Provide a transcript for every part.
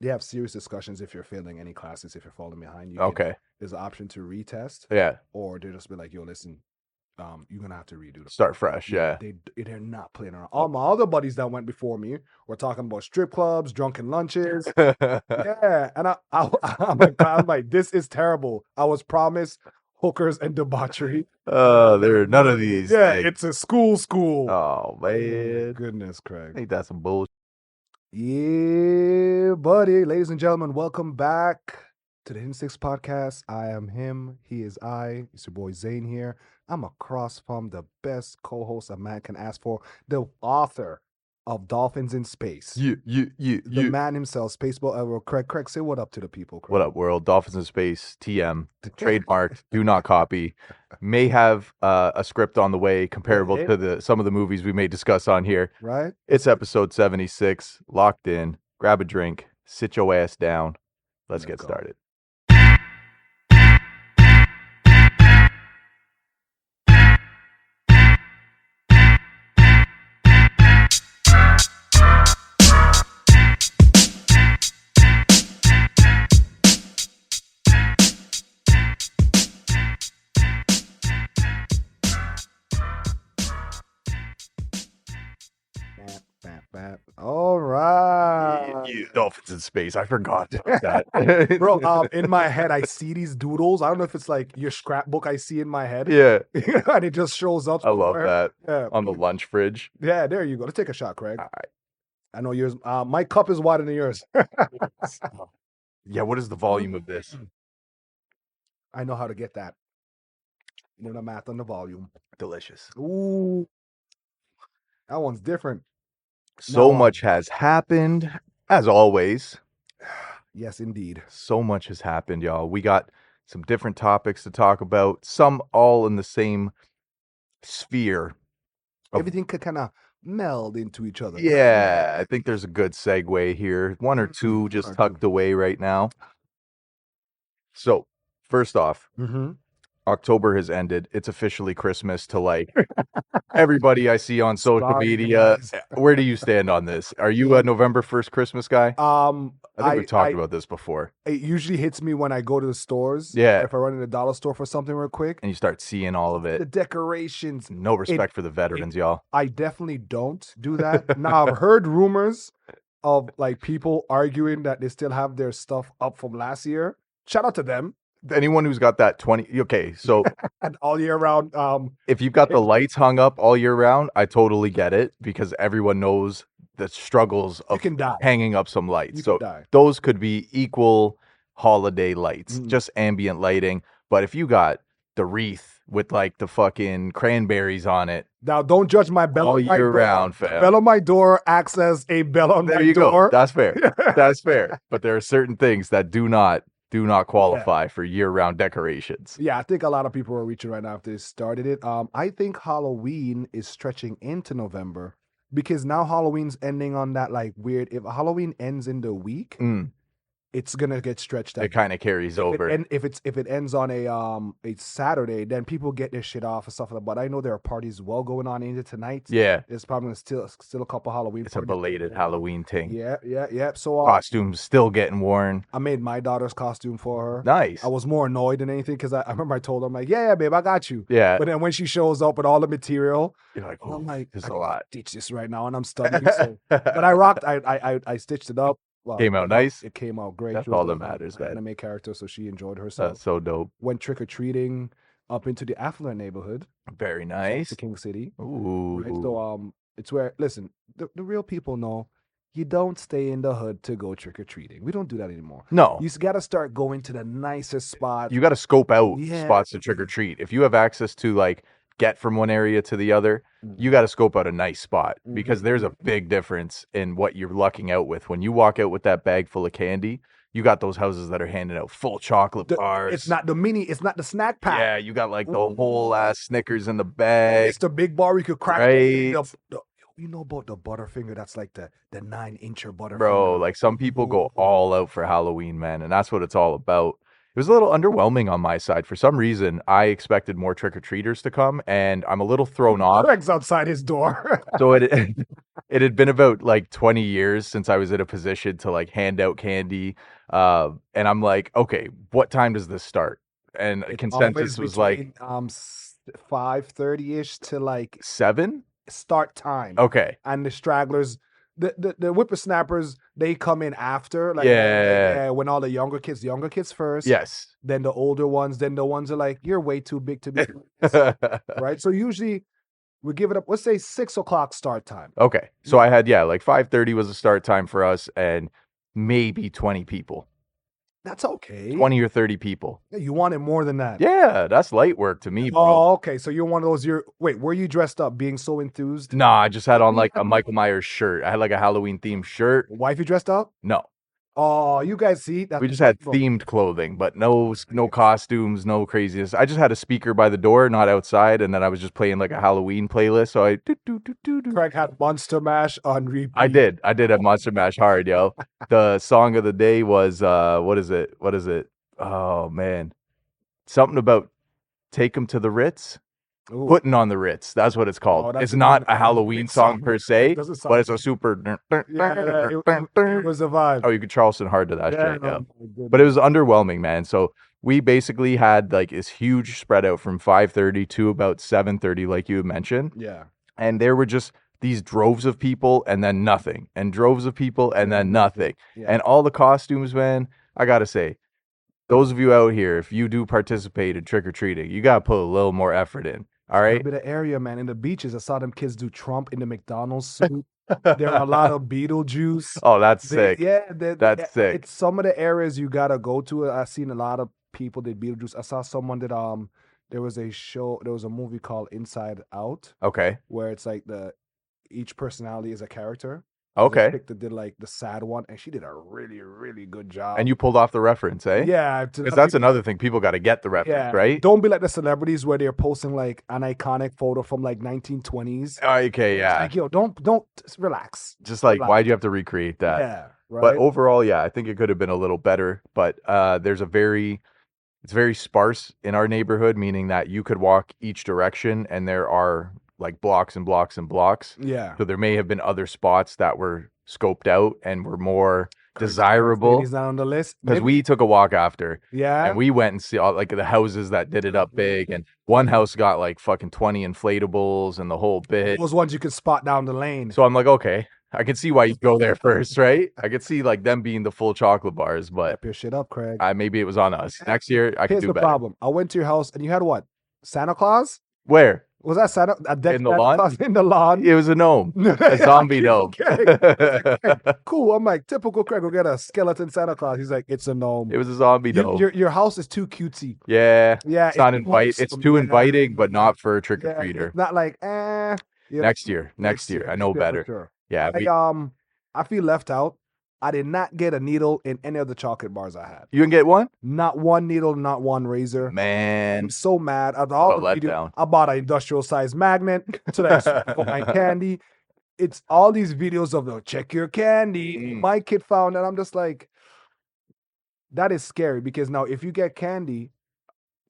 they have serious discussions if you're failing any classes, if you're falling behind. Okay. There's an option to retest, Yeah. or they just be like, yo, listen, you're gonna have to redo the Start fresh. Yeah. they're not playing around. All my other buddies that went before me were talking about strip clubs, drunken lunches. Yeah, and I'm like, this is terrible. I was promised hookers and debauchery. There are none of these. Yeah, things. it's a school. Oh man, Goodness, Craig. I think that's some bullshit. Yeah, buddy. Ladies and gentlemen, welcome back to the Hidden Six Podcast. I am him. He is I. It's your boy Zane here. I'm across from the best co-host a man can ask for, the author of Dolphins in Space. The man himself, Spaceball Ever. Craig, say what up to the people, Craig. What up, world? Dolphins in Space, TM, trademarked, do not copy. May have a script on the way comparable to some of the movies we may discuss on here. Right? It's episode 76, locked in. Grab a drink, sit your ass down. Let's get started. All right. Dolphins in Space. I forgot that. Bro, in my head, I see these doodles. I don't know if it's like your scrapbook I see in my head. Yeah. And it just shows up. I love that. Yeah. On the lunch fridge. Yeah, there you go. Let's take a shot, Craig. All right. I know yours. My cup is wider than yours. Yeah, what is the volume of this? I know how to get that. You know the math on the volume. Delicious. Ooh. That one's different. So much has happened, as always. Yes, indeed. So much has happened, y'all. We got some different topics to talk about, some all in the same sphere. Everything could kind of meld into each other. Yeah, I think there's a good segue here. One or two just tucked away right now. So, first off, October has ended. It's officially Christmas to like everybody I see on social media. Where do you stand on this? Are you a November 1st Christmas guy? I think we've talked about this before. It usually hits me when I go to the stores. Yeah. If I run in the dollar store for something real quick. And you start seeing all of it. The decorations. No respect for the veterans, y'all. I definitely don't do that. Now, I've heard rumors of like people arguing that they still have their stuff up from last year. Shout out to them. Anyone who's got that 20, okay, so and all year round, if you've got the lights hung up all year round, I totally get it because everyone knows the struggles of hanging up some lights. So those could be equal holiday lights, just ambient lighting. But if you got the wreath with like the fucking cranberries on it, now don't judge my bell all year round, fam. Bell on my door acts as a bell on my door. There you go. That's fair. That's fair. But there are certain things that do not qualify for year-round decorations. Yeah, I think a lot of people are reaching right now if they started it. I think Halloween is stretching into November because now Halloween's ending on that like weird. If Halloween ends in the week, it's gonna get stretched out. It kind of carries over. And if it ends on a Saturday, then people get their shit off and stuff like that. But I know there are parties well going on into tonight. Yeah, there's probably still a couple Halloween. It's parties. A belated Halloween thing. Yeah. So costumes still getting worn. I made my daughter's costume for her. Nice. I was more annoyed than anything because I remember I told her, I'm like, yeah, babe, I got you. Yeah. But then when she shows up with all the material, you're like, oh, I'm like, there's a lot. Stitch this right now, and I'm studying. But I rocked. I stitched it up. Well, came out nice. It came out great. That's all that matters, man. Anime character, so she enjoyed herself. That's so dope. Went trick or treating up into the affluent neighborhood. Very nice. To King City. Ooh. Right? So it's where the real people know you don't stay in the hood to go trick or treating. We don't do that anymore. No. You got to start going to the nicest spots. You got to scope out spots to trick or treat. If you have access to like get from one area to the other, you got to scope out a nice spot because there's a big difference in what you're lucking out with. When you walk out with that bag full of candy, you got those houses that are handing out full chocolate bars. It's not the snack pack. Yeah, you got like the whole ass Snickers in the bag. It's the big bar you could crack. Right. You know about the Butterfinger? That's like the 9-incher Butterfinger. Bro, like some people go all out for Halloween, man, and that's what it's all about. It was a little underwhelming on my side. For some reason, I expected more trick-or-treaters to come, and I'm a little thrown off. Craig's outside his door. So it had been about like 20 years since I was in a position to like hand out candy. And I'm like, okay, what time does this start? And It's always consensus was like between 5:30 ish to like 7. start time. Okay. And the stragglers, the whippersnappers, they come in after, like Yeah. when all the younger kids first, Yes. then the older ones, then the ones are like, you're way too big to be right. So usually we give it up. Let's say 6 o'clock start time. Okay. So I had, like 5:30 was the start time for us, and maybe 20 people. That's okay. 20 or 30 people. Yeah, you wanted more than that. Yeah, that's light work to me, bro. Oh, okay. So you're one of those. Wait, were you dressed up, being so enthused? No, I just had on like a Michael Myers shirt. I had like a Halloween themed shirt. Wifey dressed up? No. Oh, you guys see? We just had themed clothing, but no costumes, no craziness. I just had a speaker by the door, not outside, and then I was just playing like a Halloween playlist. So I Craig had Monster Mash on repeat. I did have Monster Mash hard, yo. The song of the day was what is it? Oh man, something about take 'em to the Ritz. Ooh. Putting on the Ritz. That's what it's called. Oh, it's not a Halloween song per se, but it's a super. It was a vibe. Oh, you could Charleston hard to that shit. Yeah. Oh, But it was underwhelming, man. So we basically had like this huge spread out from 5:30 to about 7:30, like you had mentioned. Yeah. And there were just these droves of people and then nothing, and droves of people and then nothing. Yeah. And all the costumes, man, I gotta say, those of you out here, if you do participate in trick-or-treating, you gotta put a little more effort in. All right. A bit of area, man. In the beaches, I saw them kids do Trump in the McDonald's suit. There are a lot of Beetlejuice. Oh, that's sick. Yeah, that's sick. It's some of the areas you gotta go to. I've seen a lot of people did Beetlejuice. I saw someone that there was a movie called Inside Out. Okay. Where it's like each personality is a character. Okay. They picked did like the sad one, and she did a really, really good job. And you pulled off the reference, eh? Yeah, because that's another thing. People got to get the reference, right? Don't be like the celebrities where they're posting like an iconic photo from like 1920s. Okay, yeah. Like, yo, don't relax. Just like, why'd you have to recreate that? Yeah, right. But overall, yeah, I think it could have been a little better. But it's very sparse in our neighborhood, meaning that you could walk each direction, and there are like blocks and blocks and blocks. Yeah. So there may have been other spots that were scoped out and were more desirable. He's not on the list because we took a walk after. Yeah. And we went and see all like the houses that did it up big, and one house got like fucking 20 inflatables and the whole bit. Those ones you could spot down the lane. So I'm like, okay, I can see why you go there first, right? I could see like them being the full chocolate bars, but step your shit up, Craig. maybe it was on us. Next year, I could do better. Here's the problem. I went to your house and you had what? Santa Claus? Where? Was that Santa? In the lawn? Claus in the lawn? It was a gnome. A zombie gnome. Cool. I'm like, typical Craig will get a skeleton Santa Claus. He's like, it's a gnome. It was a zombie gnome. Your house is too cutesy. Yeah. Yeah. It's not It's too inviting, but not for a trick-or-treater. It's not like, Next year. I know better. Sure. Yeah. I feel left out. I did not get a needle in any of the chocolate bars I had. You didn't get one? Not one needle, not one razor. Man. I'm so mad. After all the videos, I bought an industrial size magnet so that I could my candy. It's all these videos of check your candy. My kid found, and I'm just like, that is scary because now if you get candy,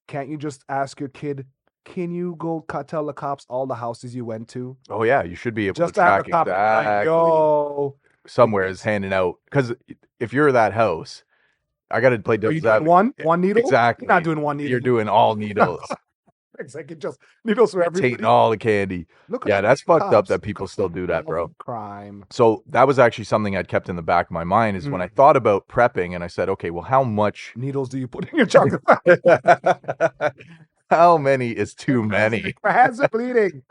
can't you just ask your kid, can you go tell the cops all the houses you went to? Oh yeah, you should be able just to track exactly. Like, yo. Somewhere is handing out, because if you're that house, I got to play devil's advocate. One needle? Exactly. You're not doing one needle. You're doing all needles. It's like just needles for everybody. Taking all the candy. Yeah, that's fucked up that people still do that, bro. Crime. So that was actually something I'd kept in the back of my mind is when I thought about prepping, and I said, okay, well, how much needles do you put in your chocolate? How many is too many? My hands are bleeding.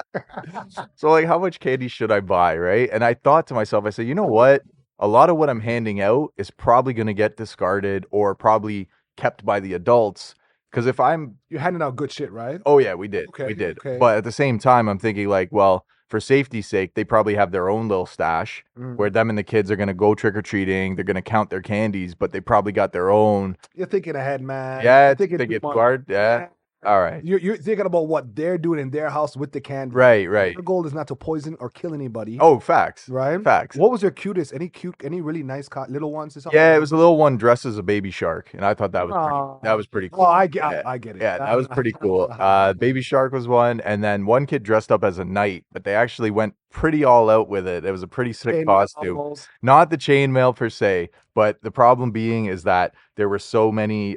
So, like, how much candy should I buy, right? And I thought to myself, I said, you know what? A lot of what I'm handing out is probably going to get discarded or probably kept by the adults. Because if you're handing out good shit, right? Oh, yeah, we did. Okay, we did. Okay. But at the same time, I'm thinking, like, well, for safety's sake, they probably have their own little stash where them and the kids are going to go trick-or-treating. They're going to count their candies, but they probably got their own. You're thinking ahead, man. Yeah, thinking hard. Yeah. All right. You're thinking about what they're doing in their house with the candy. Right, right. Your goal is not to poison or kill anybody. Oh, facts. Right? Facts. What was your cutest? Any really nice little ones? Yeah, it was a little one dressed as a baby shark, and I thought that was pretty Oh, cool. I Yeah. get it. Yeah, that was pretty cool. Baby shark was one, and then one kid dressed up as a knight, but they actually went pretty all out with it. It was a pretty sick Chainmail costume. almost. Not the chainmail per se, but the problem being is that there were so many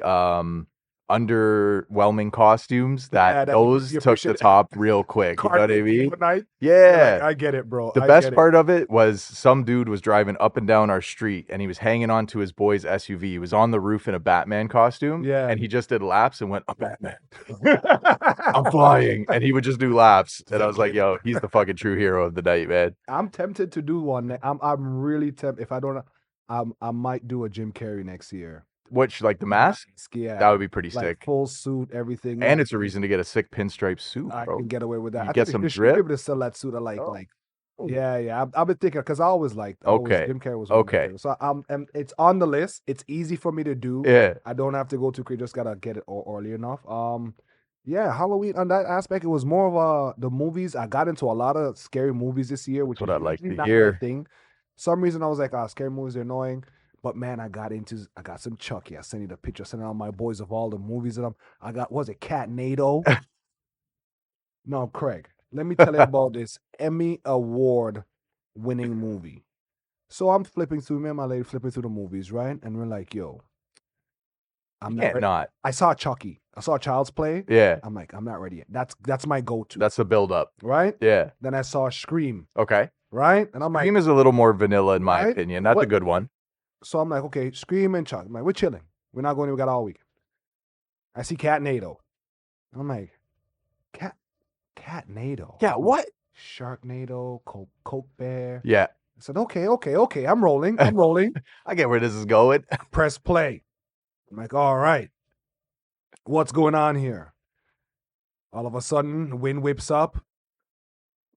underwhelming costumes that those took the top real quick. You know what I mean? Yeah. I get it, bro. The best part of it was some dude was driving up and down our street and he was hanging onto his boy's SUV. He was on the roof in a Batman costume. Yeah. And he just did laps and went, I'm Batman. I'm flying. And he would just do laps. And I was like, yo, he's the fucking true hero of the night, man. I'm tempted to do one. I'm really tempted. If I don't, I might do a Jim Carrey next year. Which, like the mask? Yeah. That would be pretty Like sick. full suit, everything. And it's a reason to get a sick pinstripe suit, I bro. can get away with that. You I get think some they should drip? be able to sell that suit. I like. Yeah. I've been thinking because I always liked. Jim Carrey was okay. So and it's on the list. It's easy for me to do. Yeah. I don't have to go too crazy. Just gotta get it early enough. Yeah, Halloween on that aspect, it was more of the movies. I got into a lot of scary movies this year, which That's is what I like usually to not hear. my thing. Some reason I was like, scary movies are annoying. But man, I got some Chucky. I sent you the picture. I sent it on my boys of all the movies that I got. Was it Catnado? No, Craig. Let me tell you about this Emmy Award winning movie. So I'm flipping through, me and my lady flipping through the movies, right? And we're like, yo, I'm not. I saw Chucky. I saw Child's Play. Yeah. I'm like, I'm not ready yet. That's my go-to. That's the build up. Right? Yeah. Then I saw Scream. Okay. Right? And I'm like, Scream is a little more vanilla in my opinion. That's a good one. So I'm like, okay, Scream and Chuck. I'm like, we're chilling. We're not going. We got all week. I see Catnado. I'm like, Catnado. Yeah, what? Sharknado, Coke Bear. Yeah. I said, okay. I'm rolling. I get where this is going. Press play. I'm like, all right. What's going on here? All of a sudden, the wind whips up.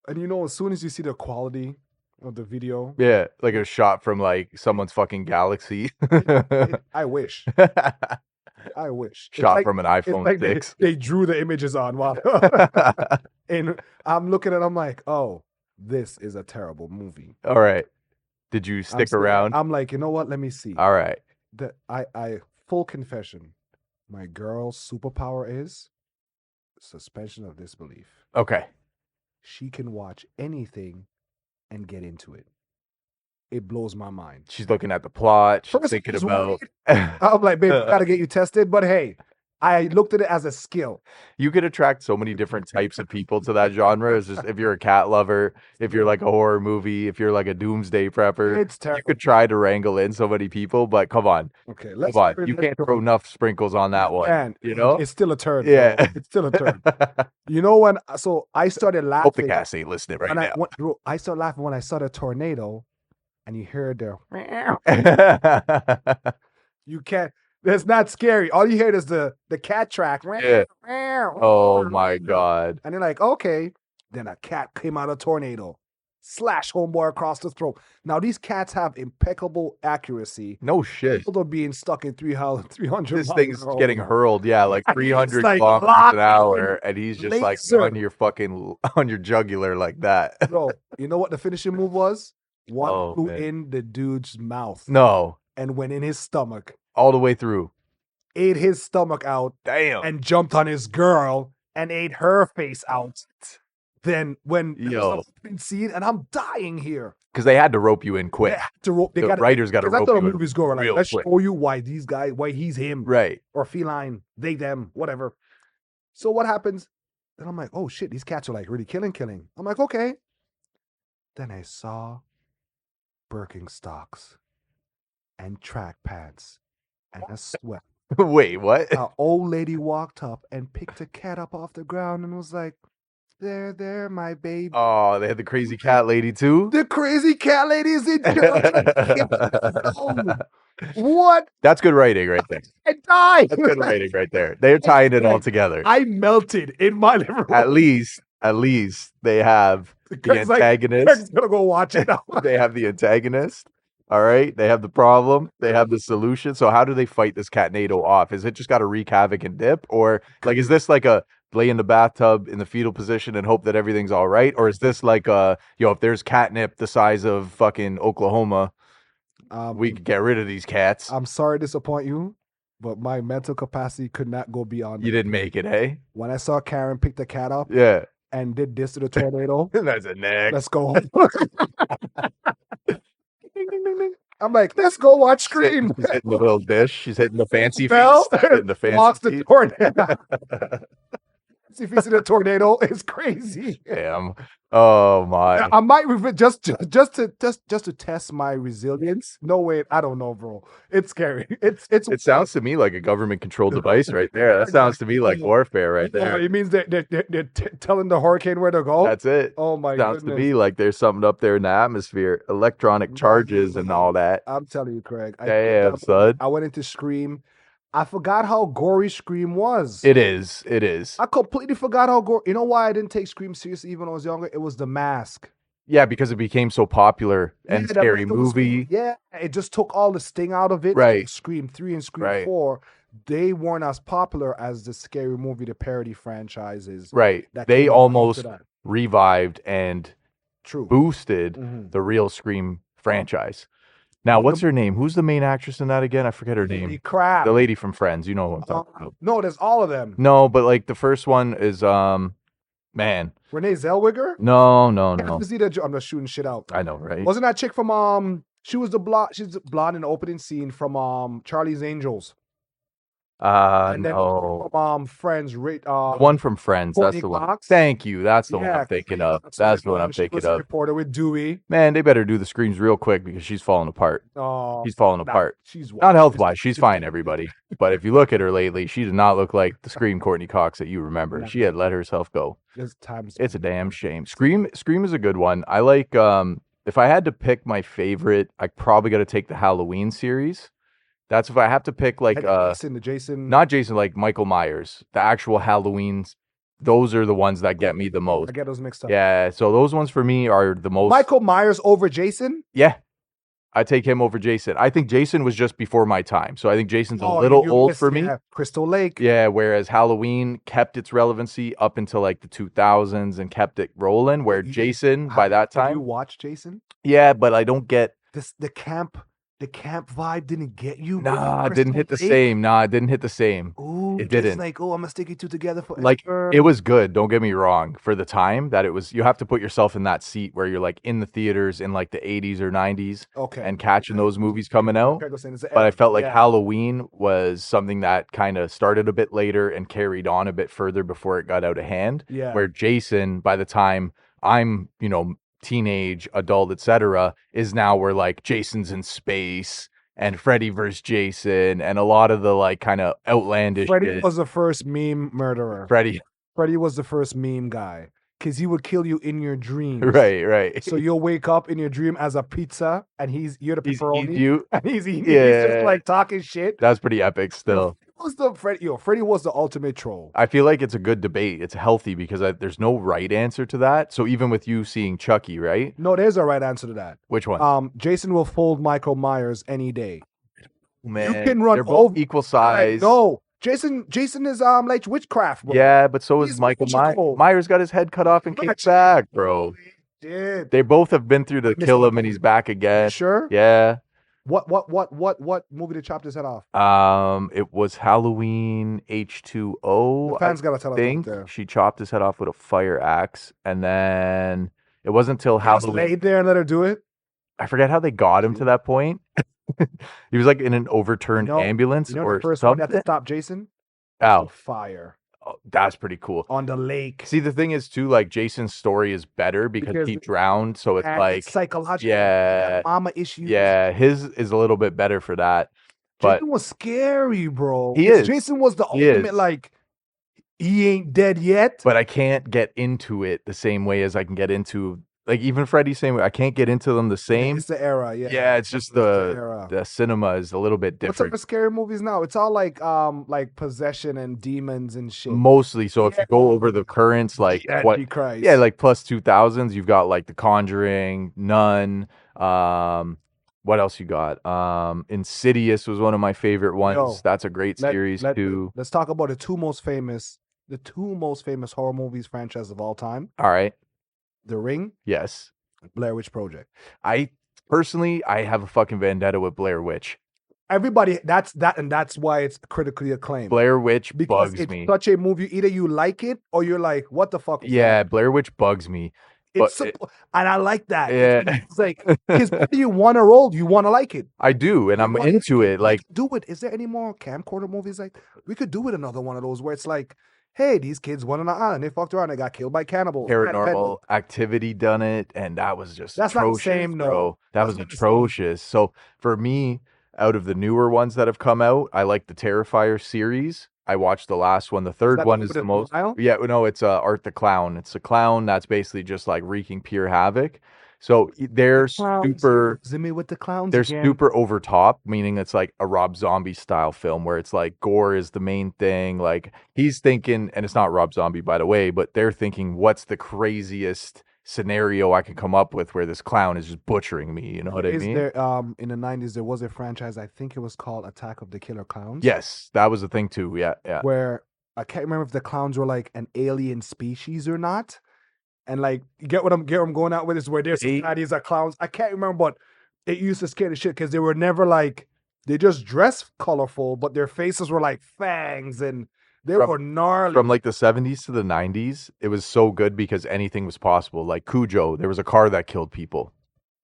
And as soon as you see the quality of the video. Yeah, like a shot from like someone's fucking galaxy. I wish. I wish. Shot from an iPhone 6. They drew the images on while and I'm looking at it, I'm like, oh, this is a terrible movie. All right. Did you stick around? I'm like, you know what? Let me see. All right. I full confession. My girl's superpower is suspension of disbelief. Okay. She can watch anything and get into it. It blows my mind. She's looking at the plot. She's thinking about. I'm like, babe, I gotta get you tested. But hey, I looked at it as a skill. You could attract so many different types of people to that genre. It's just if you're a cat lover, if you're like a horror movie, if you're like a doomsday prepper, it's terrible. You could try to wrangle in so many people, but come on. Okay, come on. You can't throw enough sprinkles on that one. And it's still a turn. Yeah, bro. It's still a turn. when I started laughing. Hope the cast ain't listening right now. I started laughing when I saw the tornado, and you heard the. You can't. That's not scary. All you hear is the cat track. Yeah. Oh my God. And they're like, okay. Then a cat came out of a tornado. Slash homeboy across the throat. Now these cats have impeccable accuracy. No shit. People are being stuck in 300. This thing's getting hurled, like 300 kilometers an hour, and he's just like on your jugular like that. Bro, you know what the finishing move was? One flew in the dude's mouth. No. And went in his stomach. All the way through. Ate his stomach out. Damn. And jumped on his girl and ate her face out. Then when scene, and I'm dying here. Because they had to rope you in quick. They had to rope. The writers got to rope you in. That's how the movies go. Like, let's quick. show you why he's him. Right. Or feline, they, them, whatever. So what happens? Then I'm like, oh shit, these cats are like really killing. I'm like, okay. Then I saw Birkenstocks and track pants and a sweat. Wait, what? An old lady walked up and picked a cat up off the ground and was like, there, my baby. Oh, they had the crazy cat lady too? The crazy cat lady is in What? That's good writing right there. I died. That's good writing right there. They're tying it all together. I melted in my living room. At least they have the antagonist. Craig's gonna go watch it now. They have the antagonist. All right, they have the problem, they have the solution. So how do they fight this catnado off? Is it just got to wreak havoc and dip, or like is this like a lay in the bathtub in the fetal position and hope that everything's all right, or is this like if there's catnip the size of fucking Oklahoma, we Um, could get rid of these cats. I'm sorry to disappoint you, but my mental capacity could not go beyond You that. didn't make it, hey? When I saw Karen pick the cat up Yeah, and did this to the tornado, that's a neck. let's go. Ding, ding, ding, ding. I'm like, let's go watch Scream. She's hitting the little dish. She's hitting the fancy Bell feast. Hitting the fancy walks the feast. tornado. See if he's in a tornado. It's crazy. Damn. Oh my. I might just to test my resilience. No way, I don't know, bro. It's scary. It sounds to me like a government controlled device right there. That sounds to me like warfare right there. It means they're telling the hurricane where to go. That's it. Oh my Sounds goodness. to me like there's something up there in the atmosphere, electronic charges and all that. I'm telling you, Craig. Damn, son. I went into Scream. I forgot how gory Scream was. It is. It is. I completely forgot how gory. You know why I didn't take Scream seriously even when I was younger? It was The Mask. Yeah, because it became so popular and Yeah, scary it was- movie. Yeah, it just took all the sting out of it. Right. Scream 3 and Scream Right. 4, they weren't as popular as the scary movie, the parody franchises. Right. that They came out almost after that. revived and True. boosted Mhm. the real Scream franchise. Now, what's her name? Who's the main actress in that again? I forget her Holy name. crap. The lady from Friends. You know who I'm talking about. No, there's all of them. No, but like the first one is man. Renee Zellweger? No. I'm just shooting shit out. I know, right? Wasn't that chick from she was she's the blonde in the opening scene from Charlie's Angels. And then No. from Friends, The one from Friends. That's Courtney the one. Cox? Thank you. That's the one Yeah, I'm thinking Courtney of. Cox That's was the one I'm she thinking was a of. reporter with Dewey. Man, they better do the screams real quick because she's falling apart. Oh, She's falling apart. She's Not health wise, she's fine, everybody. But if you look at her lately, she does not look like the Scream Courtney Cox that you remember. She had let herself go. It's a damn shame. Scream is a good one. I like if I had to pick my favorite, I probably got to take the Halloween series. That's if I have to pick like Jason. not Jason, like Michael Myers, the actual Halloweens. Those are the ones that get me the most. I get those mixed up. Yeah, so those ones for me are the most. Michael Myers over Jason? Yeah. I take him over Jason. I think Jason was just before my time. So I think Jason's a little old for me. Crystal Lake. Yeah, whereas Halloween kept its relevancy up until like the 2000s and kept it rolling, where Jason, by that time. Did you watch Jason? Yeah, but I don't get. The camp vibe didn't get you? Nah, it didn't hit the same. Nah, it didn't hit the same. Ooh, it didn't. Like, I'm going to stick you two together forever. Like, it was good. Don't get me wrong. For the time that it was, you have to put yourself in that seat where you're like in the theaters in like the 80s or 90s. Okay. And catching those movies coming out. But I felt like Halloween was something that kind of started a bit later and carried on a bit further before it got out of hand. Yeah. Where Jason, by the time I'm, teenage, adult, etc., is now where like Jason's in space and Freddy versus Jason and a lot of the like kind of outlandish Freddy shit. was the first meme murderer. Freddy was the first meme guy because he would kill you in your dreams. Right. So you'll wake up in your dream as a pizza and you're the pepperoni. And he's eating. Yeah. He's just like talking shit. That's pretty epic still. Freddy was the ultimate troll. I feel like it's a good debate. It's healthy because there's no right answer to that. So even with you seeing Chucky, right? No, there's a right answer to that. Which one? Jason will fold Michael Myers any day. Man, you can run they're both equal size. No, Jason is like witchcraft, bro. Yeah, but so is Michael Myers. Myers got his head cut off and kicked back, bro. They both have been through to kill him and he's back again. Sure? Yeah. What movie did chop his head off? It was Halloween H2O. The fans gotta tell us think she chopped his head off with a fire axe, and then it wasn't until Halloween. Just laid there and let her do it. I forget how they got him to that point. He was like in an overturned ambulance or the first something. One that to stop Jason? Ow. Fire. Oh, that's pretty cool. On the lake. See, the thing is too, like Jason's story is better because he drowned, so it's like it's psychological. Yeah, mama issues. Yeah, his is a little bit better for that. But Jason was scary, bro. He is. Jason was the ultimate like he ain't dead yet. But I can't get into it the same way as I can get into like even Freddy same way. I can't get into them the same. It's the era, yeah. Yeah, it's just the cinema is a little bit different. What's up with scary movies now? It's all like possession and demons and shit. Mostly. So if you go over the currents, like Antichrist. Yeah, like plus 2000s, you've got like The Conjuring, Nun, What else you got? Insidious was one of my favorite ones. Yo, That's a great let series let too. let's talk about the two most famous horror movies franchise of all time: All right. The Ring, Yes. Blair Witch Project. I personally, I have a fucking vendetta with Blair Witch. Everybody, and that's why it's critically acclaimed Blair Witch because bugs it's me. such a movie. Either you like it or you're like, "What the fuck was that?" Yeah, Blair Witch bugs me. But And I like that. yeah, It's like because whether you want to roll, you want to like it. I do, and You I'm want to into like it. it. We Like could do it. Is there any more camcorder movies like we could do it? Another one of those where it's like, hey, these kids went on an island, they fucked around, they got killed by cannibals. Paranormal Activity done it, and that was just That's not the atrocious, same, no. bro. That That's was not the same. atrocious. So for me, out of the newer ones that have come out, I like the Terrifier series. I watched the last one. The Is third that the one one is with the the most. smile? Yeah, no, it's Art the Clown. It's a clown that's basically just like wreaking pure havoc. So The clowns, you're losing me with the clowns they're again. super over top, meaning it's like a Rob Zombie style film where it's like gore is the main thing. Like he's thinking, and it's not Rob Zombie, by the way, but they're thinking, what's the craziest scenario I can come up with where this clown is just butchering me? You know what I Is mean? there in the 90s there was a franchise, I think it was called Attack of the Killer Clowns, Yes, that was the thing too. Yeah, yeah. where I can't remember if the clowns were like an alien species or not. And like, you get what I'm going out with is where there's They societies are clowns. I can't remember, but it used to scare the shit because they were never like they just dressed colorful, but their faces were like fangs and they from were gnarly. from like the 70s to the 90s, it was so good because anything was possible. Like Cujo, there was a car that killed people,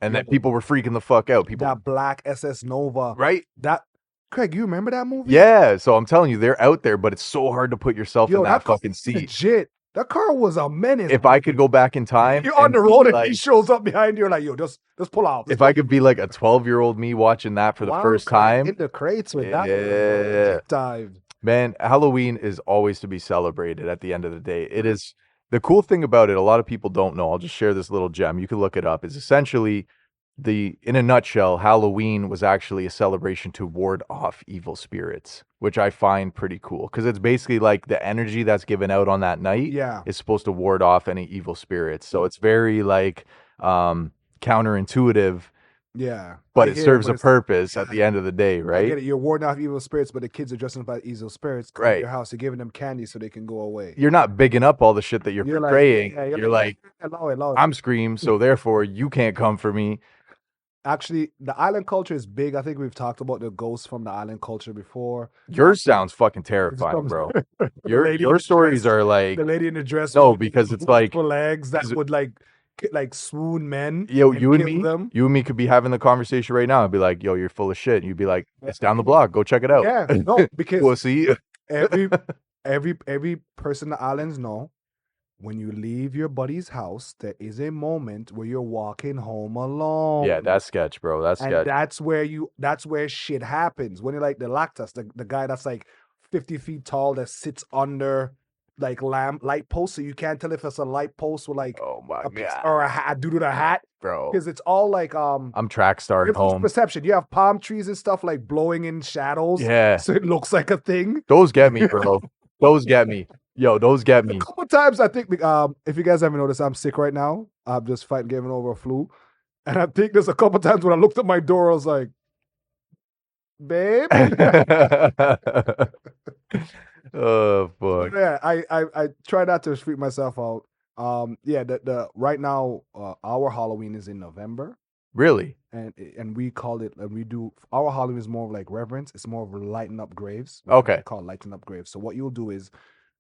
and Yo, then people were freaking the fuck out. People, that black SS Nova, right? that Craig, you remember that movie? Yeah, so I'm telling you, they're out there, but it's so hard to put yourself in Yo, that that car fucking was seat. legit. That car was a menace. If I could go back in time You're on and the be road and he like, shows up behind you, you're like, yo, just pull off. if I could be like a 12-year-old me watching that for the Wow, first Craig, time, in the crates with that one, bro. yeah, Deep dive. man, Halloween is always to be celebrated at the end of the day. It is the cool thing about it, a lot of people don't know. I'll just share this little gem. You can look it up. Is essentially in a nutshell, Halloween was actually a celebration to ward off evil spirits, which I find pretty cool because it's basically like the energy that's given out on that night Yeah, is supposed to ward off any evil spirits. So it's very like counterintuitive, yeah. but I it hear it, serves but a it's like, purpose at the end of the day, I right? get it. You're warding off evil spirits, but the kids are dressing up as evil spirits, coming to Right. your house, you're giving them candy so they can go away. You're not bigging up all the shit that you're You're like, portraying. yeah, you're You're like, like, allow it, allow it. I'm Scream, so therefore you can't come for me. Actually, the island culture is big. I think we've talked about the ghosts from the island culture before. Yours sounds fucking It terrifying, comes bro. the lady in Your the dress, stories are like the lady in the dress with no, the because it's like beautiful legs that 'cause would like swoon men yo, and kill them. you and me could be having the conversation right now and be like, yo, you're full of shit. And you'd be like, it's down the block. Go check it out. Yeah, no, because Pussy. every every person in the islands know when you leave your buddy's house, there is a moment where you're walking home alone. Yeah, that's sketch, bro. That's And sketch. that's where shit happens. When you're like the Lactus, the guy that's like 50 feet tall that sits under like light posts, so you can't tell if it's a light post with like Oh my a piece god, or a hat, dude with a hat. bro. Because it's all like I'm track starring influence home. perception. You have palm trees and stuff like blowing in shadows. Yeah. So it looks like a thing. Those get me, bro. Those get me. Yo, those get me. A couple times I think if you guys haven't noticed, I'm sick right now. I'm just fighting getting over a flu. And I think there's a couple times when I looked at my door, I was like, babe. Oh fuck. Yeah, I try not to freak myself out. Yeah, the right now our Halloween is in November, Really? and we call it and we do our Halloween is more of like reverence. It's more of lighting up graves. Okay. We call it lighting up graves. So what you'll do is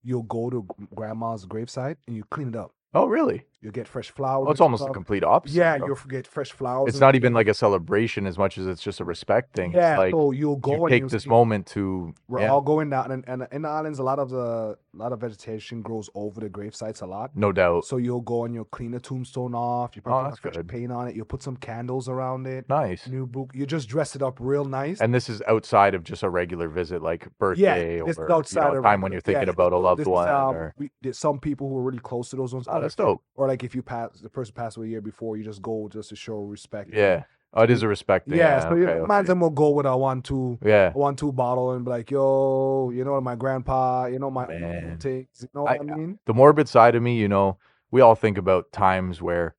you'll go to grandma's gravesite and you clean it up. Oh, really? You get fresh flowers. Well, it's and almost the stuff. complete opposite. Yeah, bro. you'll get fresh flowers. It's and not even like a celebration as much as it's just a respect thing. yeah. It's like So you'll you go and take you this see moment to we're yeah, all going down, and in the islands, a lot of vegetation grows over the grave sites a lot. no doubt. So you'll go and you'll clean the tombstone off. You Oh, probably that's put fresh good. paint on it. You'll put some candles around it. Nice. New book. You just dress it up real nice. And this is outside of just a regular visit, like birthday This is or outside a of time when you're thinking about a loved this is, one. Or there's some people who are really close to those ones. oh, that's dope. Or like if the person passed away a year before, you just go just to show respect. Yeah. Oh, it is a respect thing. Yeah, Yeah. so Okay. you imagine them will go with a Yeah. 1-2 bottle and be like, yo, my grandpa, my Man. things, you know what I mean? The morbid side of me, we all think about times where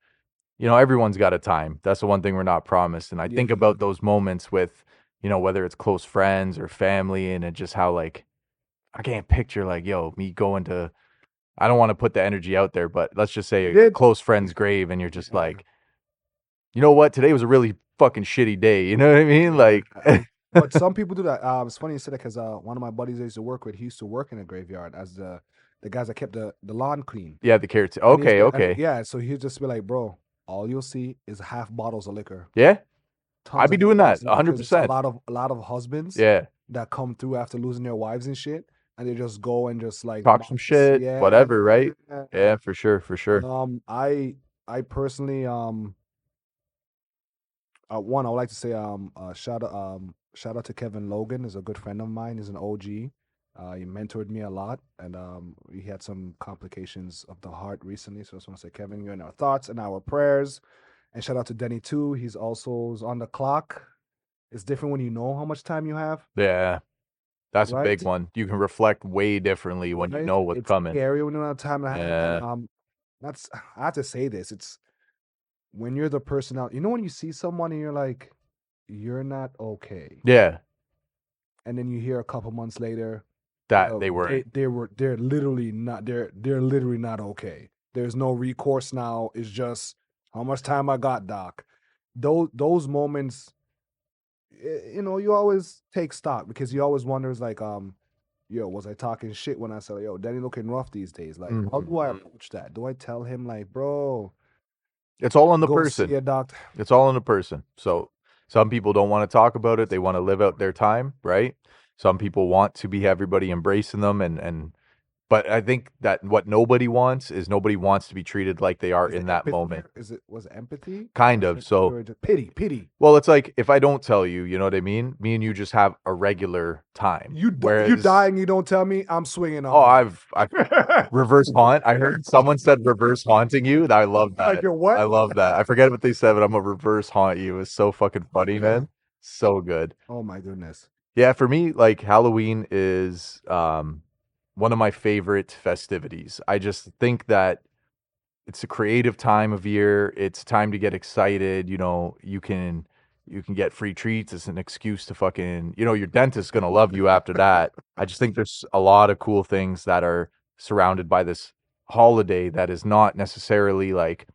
you know, everyone's got a time. That's the one thing we're not promised. And I Yeah. think about those moments with, you know, whether it's close friends or family, and it just how like I can't picture like, yo, me going to, I don't want to put the energy out there, but let's just say You a did? close friend's grave, and you're just Yeah. like, you know what, today was a really fucking shitty day. You know what I mean? Yeah. Like, But some people do that. It's funny you said that because one of my buddies I used to work with, he used to work in a graveyard as the guys that kept the lawn clean. yeah, the carrots. And he used Okay, to, okay, yeah, so he'd just be like, bro, all you'll see is half bottles of liquor, yeah, I'd tons be of half doing that bottles, because it's 100%. a lot of husbands Yeah, that come through after losing their wives and shit, and they just go and just like talk some shit, yeah. whatever, right? Yeah, for sure, for But sure. I personally one, I would like to say shout out to Kevin Logan. Is a good friend of mine. He's an OG. He mentored me a lot, and he had some complications of the heart recently. So I just want to say, Kevin, you're in our thoughts and our prayers. And shout out to Denny too. He's also on the clock. It's different when you know how much time you have, Yeah, that's a big right? one. You can reflect way differently when you Right. know what's It's coming. scary when you don't have time to have, and Yeah, that's I have to say this. It's when you're the person out. You know when you see someone and you're like, you're not okay, yeah, and then you hear a couple months later, that yo, they weren't. they're literally not okay. There's no recourse now. It's just how much time I got, doc. Those moments, you know, you always take stock because you always wonders like, yo, was I talking shit when I said, yo, Danny looking rough these days? Like, how do I approach that? Do I tell him like, bro, It's all on the go see person. a doctor? It's all on the person. So some people don't want to talk about it. They want to live out their time, right? Some people want to be everybody embracing them and but I think that what nobody wants is nobody wants to be treated like they are Is in it that empathy moment. there? Was it empathy? Kind Or is of. it So or just pity, pity? well, it's like if I don't tell you, you know what I mean? Me and you just have a regular time. You Whereas dying, you don't tell me, I'm swinging oh, on you. I've reverse haunt. I heard someone said reverse haunting you. And I love Like that. you're what? I love that. I forget what they said, but I'm a reverse haunt you. It's so fucking funny, man. So good. Oh my goodness. Yeah, for me, like Halloween is one of my favorite festivities. I just think that it's a creative time of year. It's time to get excited. You know, you can get free treats. It's an excuse to fucking, you know, your dentist's gonna love you after that. I just think there's a lot of cool things that are surrounded by this holiday that is not necessarily like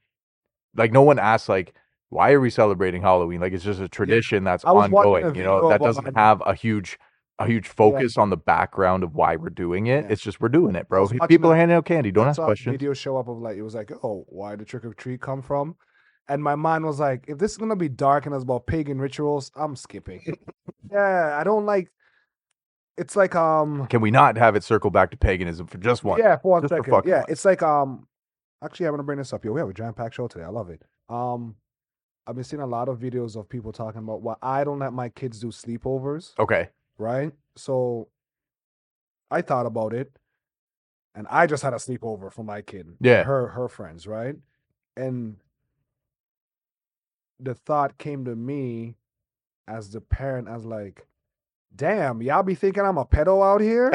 no one asks like why are we celebrating Halloween? Like it's just a Yeah. tradition that's I was watching ongoing. a You know, video that of doesn't have a huge yeah, focus on the background of why we're doing it. yeah. It's just we're doing it, I bro. was watching People a are handing out candy. I Don't ask saw a questions. video show up of like it was like, oh, why the trick or treat come from? And my mind was like, if this is gonna be dark and it's about pagan rituals, I'm skipping. Yeah, I don't like it's like Can we not have it circle back to paganism for just one, yeah, for one just for second. fucking Yeah, one? it's like actually I'm gonna bring this up. Yo, we have a jam-packed show today. I love it. I've been seeing a lot of videos of people talking about why I don't let my kids do sleepovers, Okay. right? So I thought about it, and I just had a sleepover for my kid, Yeah. her friends, right? And the thought came to me as the parent, as like, damn, y'all be thinking I'm a pedo out here?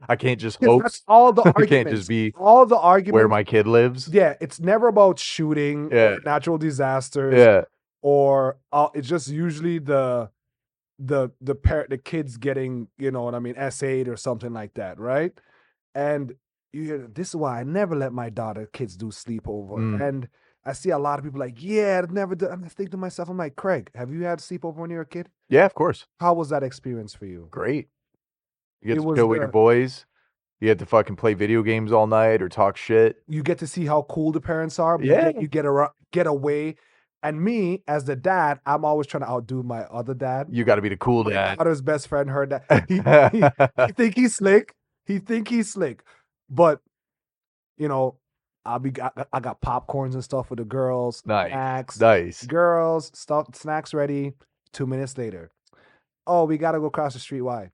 I can't just Because that's host. all the It can't just arguments. be All the where arguments. my kid lives. Yeah, it's never about shooting Yeah. or natural disasters, Yeah. or it's just usually the kids getting, you know what I mean, S8 or something like that, right? And you hear this is why I never let my daughter kids do sleepover. And I see a lot of people like, yeah, I've never done. I'm thinking to myself, I'm like, Craig, have you had sleepover when you were a kid? Yeah, of course. How was that experience for you? Great. You It get to was chill with your the boys. You get to fucking play video games all night or talk shit. you get to see how cool the parents are, but Yeah. then you get away. And me as the dad, I'm always trying to outdo my other dad. You got to be the cool My dad. daughter's best friend, her dad. He think he's slick. He think he's slick, but you know, I got popcorns and stuff for the girls, Nice. snacks, Nice. girls, stuff, snacks ready. 2 minutes later, oh, we gotta go across the street. Why?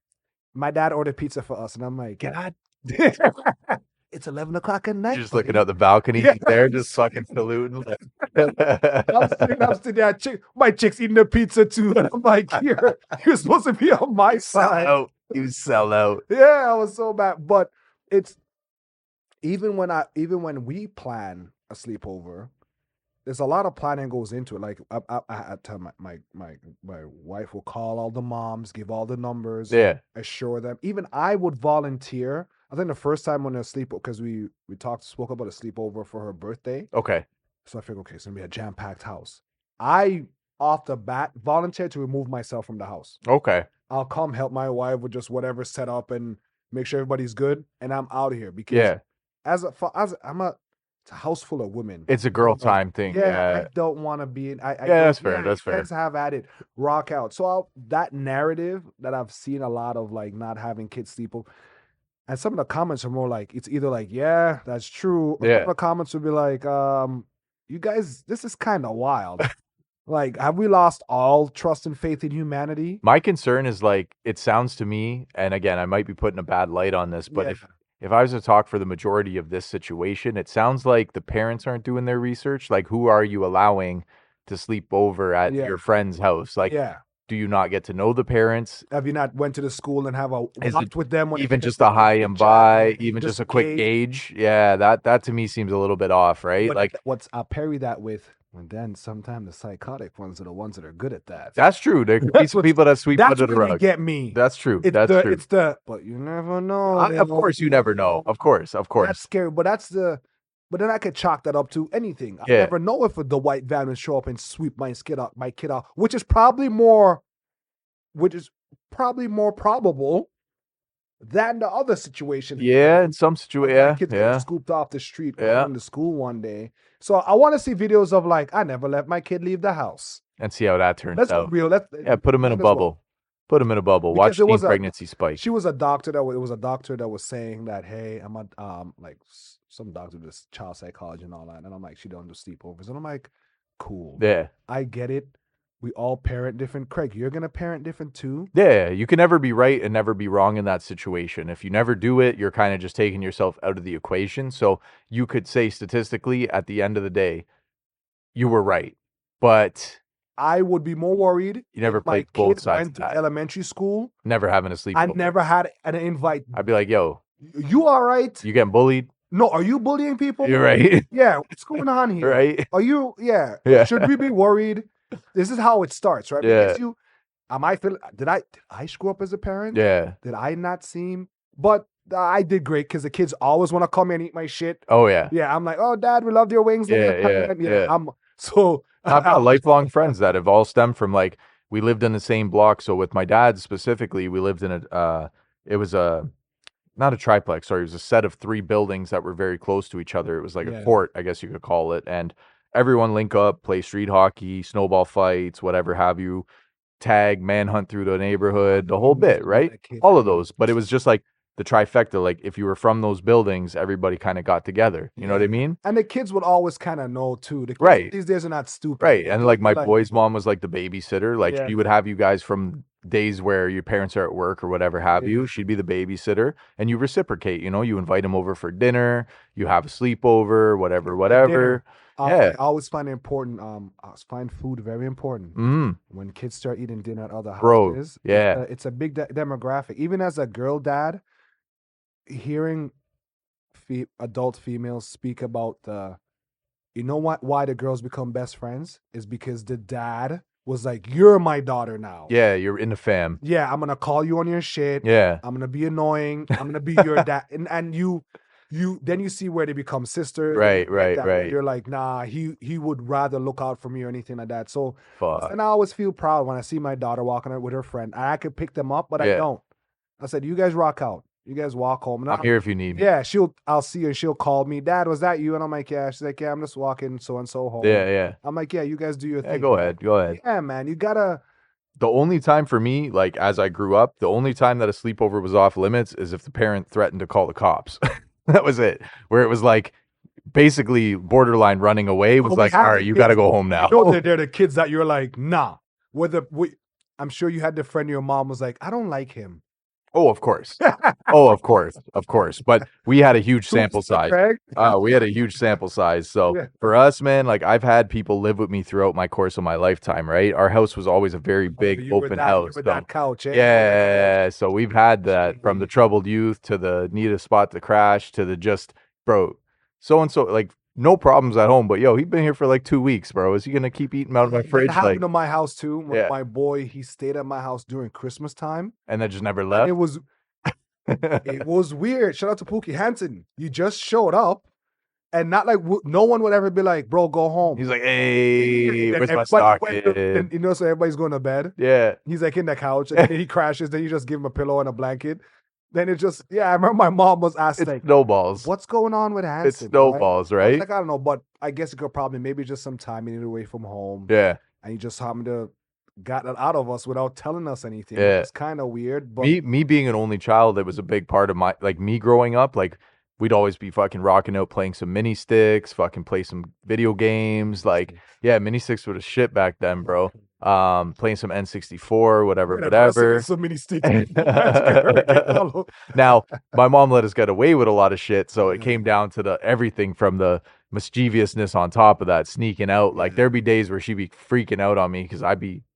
My dad ordered pizza for us, and I'm like, God. it's 11 o'clock at night. Just looking Buddy. out the balcony Yeah. there, just fucking saluting. I'm sitting there. My chick's eating the pizza too, and I'm like, you're supposed to be on my Sell side. out. You sell out. Yeah, I was so bad. But it's even when we plan a sleepover, there's a lot of planning goes into it. Like at time my wife will call all the moms, give all the numbers, Yeah. assure them. Even I would volunteer. I think the first time when a sleep because we spoke about a sleepover for her birthday. Okay. So I figured, okay, it's gonna be a jam packed house. I off the bat volunteered to remove myself from the house. Okay. I'll come help my wife with just whatever set up and make sure everybody's good, and I'm out of here because Yeah. as I'm a it's a house full of women. It's a I'm girl like, time thing. yeah, I Yeah. don't want to be in. I Yeah, go, that's fair. yeah, you That's fair. guys have at it, rock out. So that narrative that I've seen a lot of like not having kids sleep over, and some of the comments are more like it's either like, yeah, that's true, or some of Yeah. the comments would be like, you guys, this is kind of wild. Like, have we lost all trust and faith in humanity? My concern is like it sounds to me, and again, I might be putting a bad light on this, but Yeah. if I was to talk for the majority of this situation, it sounds like the parents aren't doing their research. Like, who are you allowing to sleep over at Yeah. your friend's house? Like, Yeah. do you not get to know the parents? Have you not went to the school and have a Is walked it with them when even it's just a high and by, even just just a a quick gauge? gauge? Yeah, that to me seems a little bit off, right? But Like, what's I'll parry that with, and then sometimes the psychotic ones are the ones that are good at that. that's true. There could be That's some what's people that sweep that's under the where they rug. get me. That's true. It's That's the true. it's the but you never know. Of course, you never know. Of course, of That's course. scary. But then I could chalk that up to anything. I Yeah. never know if the white van would show up and sweep my kid out, which is probably more probable than the other situation. Yeah, in some My situations, kids getting scooped off the street Yeah. going to school one day. So I want to see videos of like, I never let my kid leave the house. and see how that turns Let's be out. real. Yeah, put them in a might as well. bubble. Put them in a bubble. Because Watch there teen was pregnancy spike. She was a doctor that it was a doctor that was saying that, hey, I'm a like some doctor does child psychology and all that, and I'm like, she don't do sleepovers, and I'm like, cool, Yeah. I get it. We all parent different. Craig, you're gonna parent different too. Yeah, you can never be right and never be wrong in that situation. If you never do it, you're kind of just taking yourself out of the equation. So you could say statistically at the end of the day, you were right. But I would be more worried. You never if my played both kid sides went of to that. elementary school. never having a I sleepover. never had an invite. I'd be like, yo, You all right? you getting bullied? No, are you bullying people? You're right. Yeah, what's going on here? Right? Are you? Yeah. Yeah. Should we be worried? This is how it starts, right? Yeah. Because did I screw up as a parent? Yeah. Did I not seem? But I did great because the kids always want to come and eat my shit. Oh, yeah. Yeah, I'm like, oh, Dad, we loved your wings. Yeah. I've got lifelong friends that have all stemmed from like we lived in the same block. So with my dad specifically, we lived in it was not a triplex, sorry, it was a set of 3 buildings that were very close to each other. It was like a court, I guess you could call it. And everyone link up, play street hockey, snowball fights, whatever have you, tag, manhunt through the neighborhood, the whole bit, right? All of those. But it was just like the trifecta. Like if you were from those buildings, everybody kind of got together. You know what I mean? And the kids would always kind of know too. The kids Right. these days are not stupid. Right. And like my Like- boy's mom was like the babysitter. Like Yeah. she would have you guys from days where your parents are at work or whatever have you. She'd be the babysitter and you reciprocate, you know, you invite them over for dinner, you have a sleepover, whatever. Dinner. Yeah. I always find it important. I find food very important. When kids start eating dinner at other Bro, houses, yeah. it's a big demographic. Even as a girl dad, hearing adult females speak about you know what? Why the girls become best friends is because the dad was like, "You're my daughter now." Yeah, you're in the fam. Yeah, I'm gonna call you on your shit. Yeah. I'm gonna be annoying. I'm gonna be your dad, and you then you see where they become sisters. Right, and like right, that. right. You're like, nah, he would rather look out for me or anything like that. So, Fuck. and I always feel proud when I see my daughter walking out with her friend. I could pick them up, but I Yeah. don't. I said, you guys rock out. You guys walk home. And I'm here if you need me. Yeah, I'll see her. She'll call me, Dad, was that you? And I'm like, yeah. She's like, yeah, I'm just walking so and so home. Yeah. I'm like, yeah, you guys do your Yeah, thing. go ahead. Yeah, man, you gotta. The only time for me, like as I grew up, the only time that a sleepover was off limits is if the parent threatened to call the cops. That was it. Where it was like basically borderline running away was like, all right, you got to go home now. You know, they're the kids that you're like, nah. I'm sure you had the friend your mom was like, I don't like him. Oh, of course. Of course. But we had a huge sample size. We had a huge sample size. So for us, man, like I've had people live with me throughout my course of my lifetime, right? Our house was always a very big open house. With that couch, eh? Yeah. So we've had that from the troubled youth to the need a spot to crash to the just, bro, so-and-so, like no problems at home. But yo, he's been here for like 2 weeks, bro. Is he gonna keep eating out of my That fridge? happened Like, to my house too. yeah, My boy, he stayed at my house during Christmas time, and then just never and left. it was weird. Shout out to Pookie Hansen. You just showed up, and not like no one would ever be like, "Bro, go home." He's like, hey, Then where's my everybody went to, then, stocking? so everybody's going to bed. Yeah. He's like in the couch, and then he crashes. Then you just give him a pillow and a blanket. Then it's just, yeah. I remember my mom was asked It's like, snowballs. "What's going on with It's Hanson?" Right? snowballs, I was right? like, I don't know, but I guess it could probably maybe just some time he needed away from home, Yeah. and he just happened to got that out of us without telling us anything. Yeah. It's kind of weird, but Me being an only child, it was a big part of my like me growing up. Like we'd always be fucking rocking out, playing some mini sticks, fucking play some video games. Like yeah, mini sticks were the shit back then, bro. Playing some N64, whatever, we're aggressive with whatever. so many sticks. That's good. Now, my mom let us get away with a lot of shit, so it Yeah. came down to the everything from the mischievousness on top of that, sneaking out. Like Yeah. there'd be days where she'd be freaking out on me because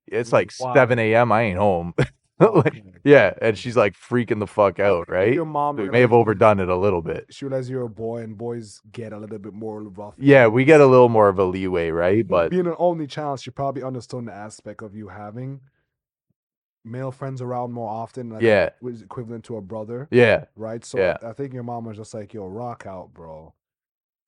it's like Wow. 7 a.m. I ain't home. Like, yeah, and she's like freaking the fuck out, right? Your mom So we may have overdone it a little bit. she realized you're a boy, and boys get a little bit more rough. Yeah, we get a little more of a leeway, right? But Being an only child, she probably understood the aspect of you having male friends around more often. Like yeah, was equivalent to a brother, yeah, right? So yeah. I think your mom was just like, "Yo, rock out, bro."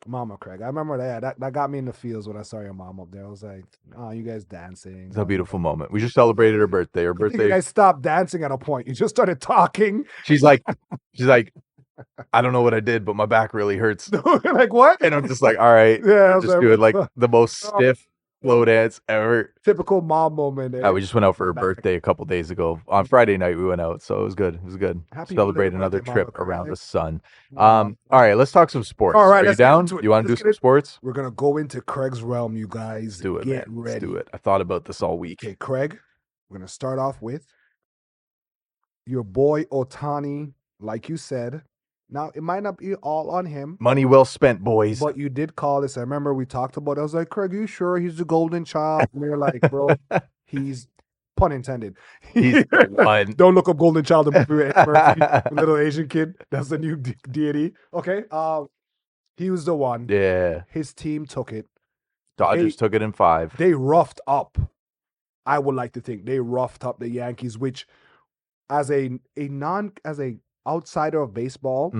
Mama Craig. I remember that got me in the fields when I saw your mom up there. I was like, "Oh, you guys dancing." It's a beautiful moment. We just celebrated her birthday. Her I think you birthday. guys stopped dancing at a point. You just started talking. She's like, I don't know what I did, but my back really hurts. Like what? And I'm just like, all right, Yeah, I was just doing like the most oh, stiff slow dance ever. typical mom moment. Yeah, we just went out for her birthday a couple days ago. On Friday night, we went out, so it was good. It was good. Happy Celebrate belated another birthday, trip Mama around Craig. the sun. Wow. All right, let's talk some sports. All right, Are you let's get down? into it. You want to Let's do get some sports? We're gonna go into Craig's realm, you guys. Do it, Get man. ready. Let's do it. I thought about this all week. Okay, Craig, we're gonna start off with your boy Otani, like you said. Now it might not be all on him, Money well spent, boys. but you did call this. I remember we talked about it. I was like, Craig, you sure he's the golden child? And you're like, bro, he's pun intended. He's the one. Don't look up golden child in the little Asian kid. That's the new deity. Okay. He was the one. Yeah. His team took it. Dodgers took it in 5. They roughed up. I would like to think they roughed up the Yankees, which as a outsider of baseball,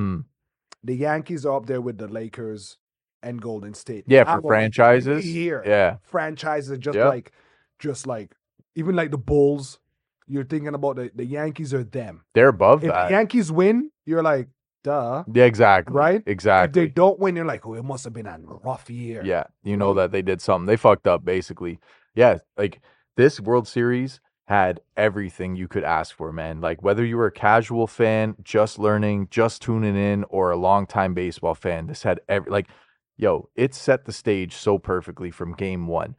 the Yankees are up there with the Lakers and Golden State. Yeah, for franchises. Here. Yeah. Franchises just like even like the Bulls, you're thinking about the Yankees are them. They're above if that. the Yankees win, you're like, duh. Yeah, exactly. Right? Exactly. If they don't win, you're like, oh, it must have been a rough year. Yeah. You know that they did something. They fucked up, basically. Yeah. Like, this World Series had everything you could ask for, man. Like, whether you were a casual fan, just learning, just tuning in, or a longtime baseball fan, this had it set the stage so perfectly from game one.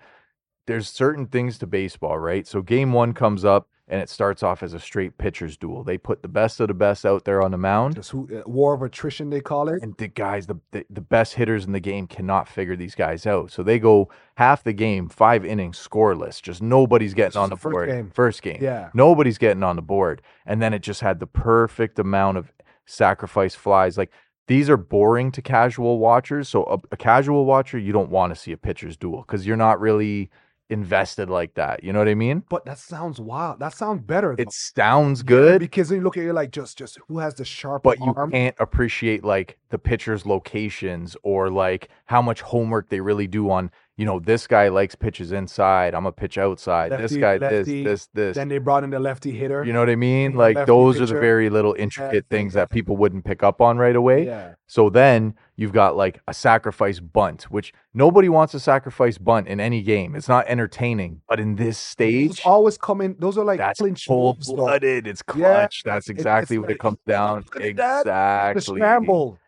There's certain things to baseball, right? So game one comes up and it starts off as a straight pitcher's duel. They put the best of the best out there on the mound. Just war of attrition, they call it. And the guys, the best hitters in the game cannot figure these guys out. So they go half the game, 5 innings, scoreless. Just nobody's getting on the board. First game. Yeah. Nobody's getting on the board. And then it just had the perfect amount of sacrifice flies. Like, these are boring to casual watchers. So a casual watcher, you don't want to see a pitcher's duel because you're not really invested like that. You know what I mean? But that sounds wild. That sounds better. It sounds good. Because then you look at it like just who has the sharper but you arm. can't appreciate like the pitcher's locations or like how much homework they really do on, this guy likes pitches inside. I'm a pitch outside. Lefty, this guy, lefty, this. Then they brought in the lefty hitter. You know what I mean? The Like, lefty those are pitcher. the very little intricate things that people wouldn't pick up on right away. Yeah. So then you've got like a sacrifice bunt, which nobody wants a sacrifice bunt in any game. It's not entertaining. But in this stage, Those always come in. Those are like that's clinch moves, though. cold-blooded. It's clutch. Yeah. That's exactly It's what like, it comes down. look at that. Exactly. The scramble.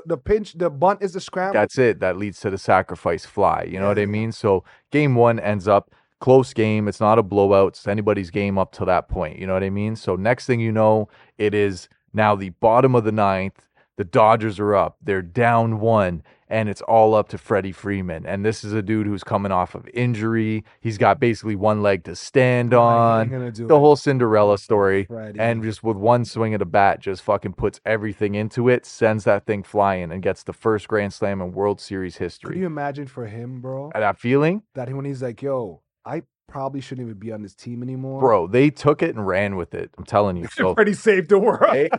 The pinch, the bunt is the scramble. That's it. That leads to the sacrifice fly. You know what I mean? So game one ends up close game. It's not a blowout. It's anybody's game up to that point. You know what I mean? So next thing you know, it is now the bottom of the ninth. The Dodgers are up. They're down 1. and it's all up to Freddie Freeman. And this is a dude who's coming off of injury. He's got basically one leg to stand on. The whole Cinderella story. And just with one swing of the bat, just fucking puts everything into it, sends that thing flying, and gets the first Grand Slam in World Series history. Can you imagine for him, bro? That feeling? That when he's like, yo, I probably shouldn't even be on this team anymore. Bro, they took it and ran with it. I'm telling you. So Freddie saved the world.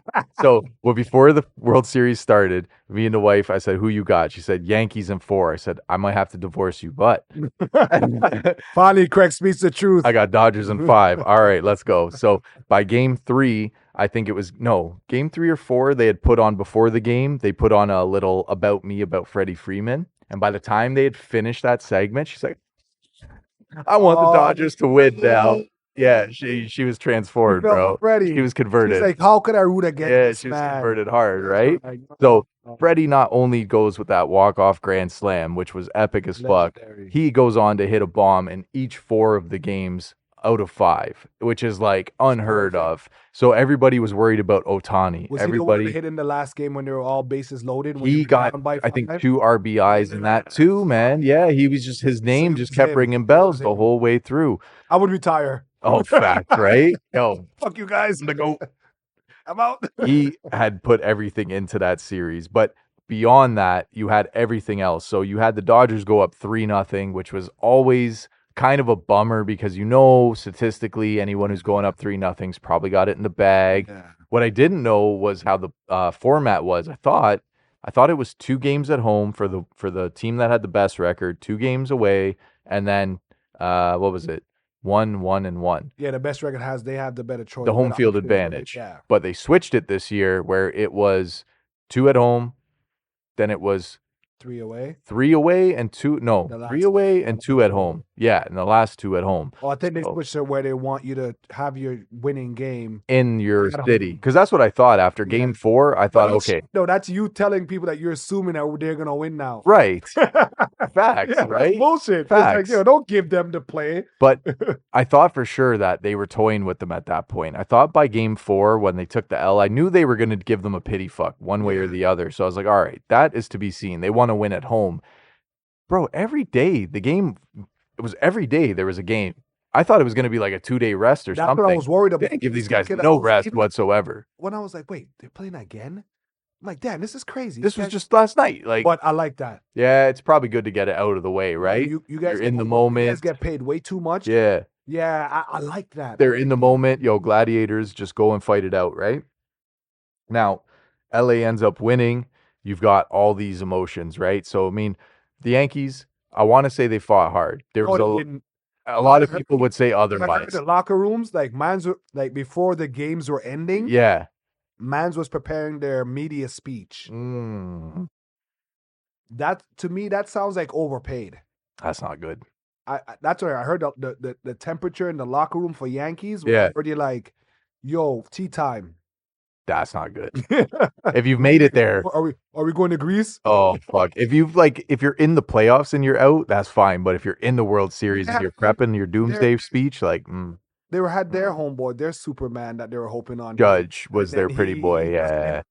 well, before the World Series started, me and the wife, I said, who you got? She said, Yankees in 4. I said, I might have to divorce you, but finally, Craig speaks the truth. I got Dodgers in 5. All right, let's go. So by game 3, I think it was, game 3 or 4, they had put on before the game, they put on a little about me about Freddie Freeman. And by the time they had finished that segment, she's like, I want the Dodgers to win now. Yeah, she was transformed, bro. Freddie. She was converted. She's like, how could I root against this she was man? converted hard, right? So Freddie not only goes with that walk-off grand slam, which was epic as fuck, he goes on to hit a bomb in each 4 of the games out of 5, which is like unheard of. So everybody was worried about Ohtani. Was everybody he hit in the last game when they were all bases loaded? He got, I think, 2 RBIs in that too, man. Yeah, he was just, his name just kept ringing bells the whole way through. I would retire. Oh, fact, right? Yo, fuck you guys. I'm gonna go. I'm out. He had put everything into that series, but beyond that, you had everything else. So you had the Dodgers go up 3-0, which was always kind of a bummer because statistically, anyone who's going up 3-0's probably got it in the bag. Yeah. What I didn't know was how the format was. I thought it was 2 games at home for the team that had the best record, 2 games away, and then what was it? 1-1-1. Yeah, the best record they have the better choice. The home field advantage. Yeah. But they switched it this year where it was 2 at home, then it was 3 away. 3 away and 2. No, 3 away and 2 at home. Yeah, and the last 2 at home. Oh, I think they switched it where they want you to have your winning game in your city. Because that's what I thought after game 4. I thought, okay. No, that's you telling people that you're assuming that they're going to win now. Right. Facts, right? Bullshit. Facts. It's like, don't give them the play. But I thought for sure that they were toying with them at that point. I thought by game 4, when they took the L, I knew they were going to give them a pity fuck one way or the other. So I was like, all right, that is to be seen. They want to win at home. Bro, every day, every day there was a game. I thought it was going to be like a 2-day rest or something. That's what I was worried about. They didn't give these guys no rest whatsoever. When I was like, wait, they're playing again? I'm like, damn, this is crazy. This was just last night. But I like that. Yeah, it's probably good to get it out of the way, right? You guys You're in the moment. You guys get paid way too much. Yeah. Yeah, I like that. They're in the moment. Yo, gladiators, just go and fight it out, right? Now, LA ends up winning. You've got all these emotions, right? So, I mean, the Yankees, I want to say they fought hard. There was a lot of people would say otherwise. The locker rooms, before the games were ending. Yeah. Mans was preparing their media speech. That, to me, that sounds like overpaid. That's not good. That's what I heard. The temperature in the locker room for Yankees was pretty like, yo, tea time. That's not good. If you've made it there, are we going to Greece? Oh fuck! If you're in the playoffs and you're out, that's fine. But if you're in the World Series and you're prepping your doomsday speech, they had their homeboy, their Superman that they were hoping on. Judge was their pretty boy. Yeah,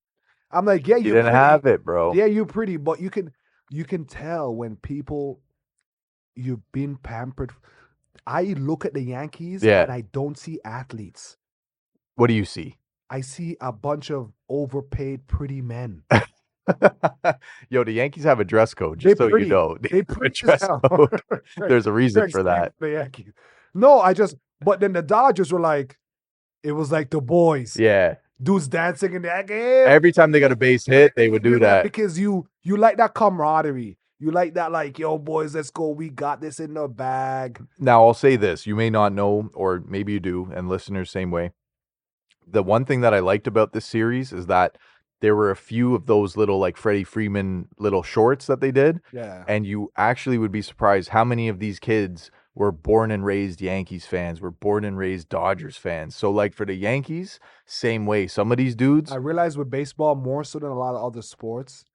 I'm like, yeah, you didn't have it, bro. Yeah, you pretty, but you can tell when people you've been pampered. I look at the Yankees and I don't see athletes. What do you see? I see a bunch of overpaid pretty men. Yo, the Yankees have a dress code, just so you know. They have a dress code. There's a reason for that. The Yankees. No, but then the Dodgers were like, it was like the boys. Yeah. Dudes dancing in the game. Every time they got a base hit, they would do that. Because you like that camaraderie. You like that, like, yo, boys, let's go. We got this in the bag. Now, I'll say this. You may not know, or maybe you do, and listeners, same way. The one thing that I liked about this series is that there were a few of those little, like, Freddie Freeman little shorts that they did. Yeah. And you actually would be surprised how many of these kids were born and raised Yankees fans, were born and raised Dodgers fans. So, like, for the Yankees, same way. Some of these dudes. I realize with baseball, more so than a lot of other sports,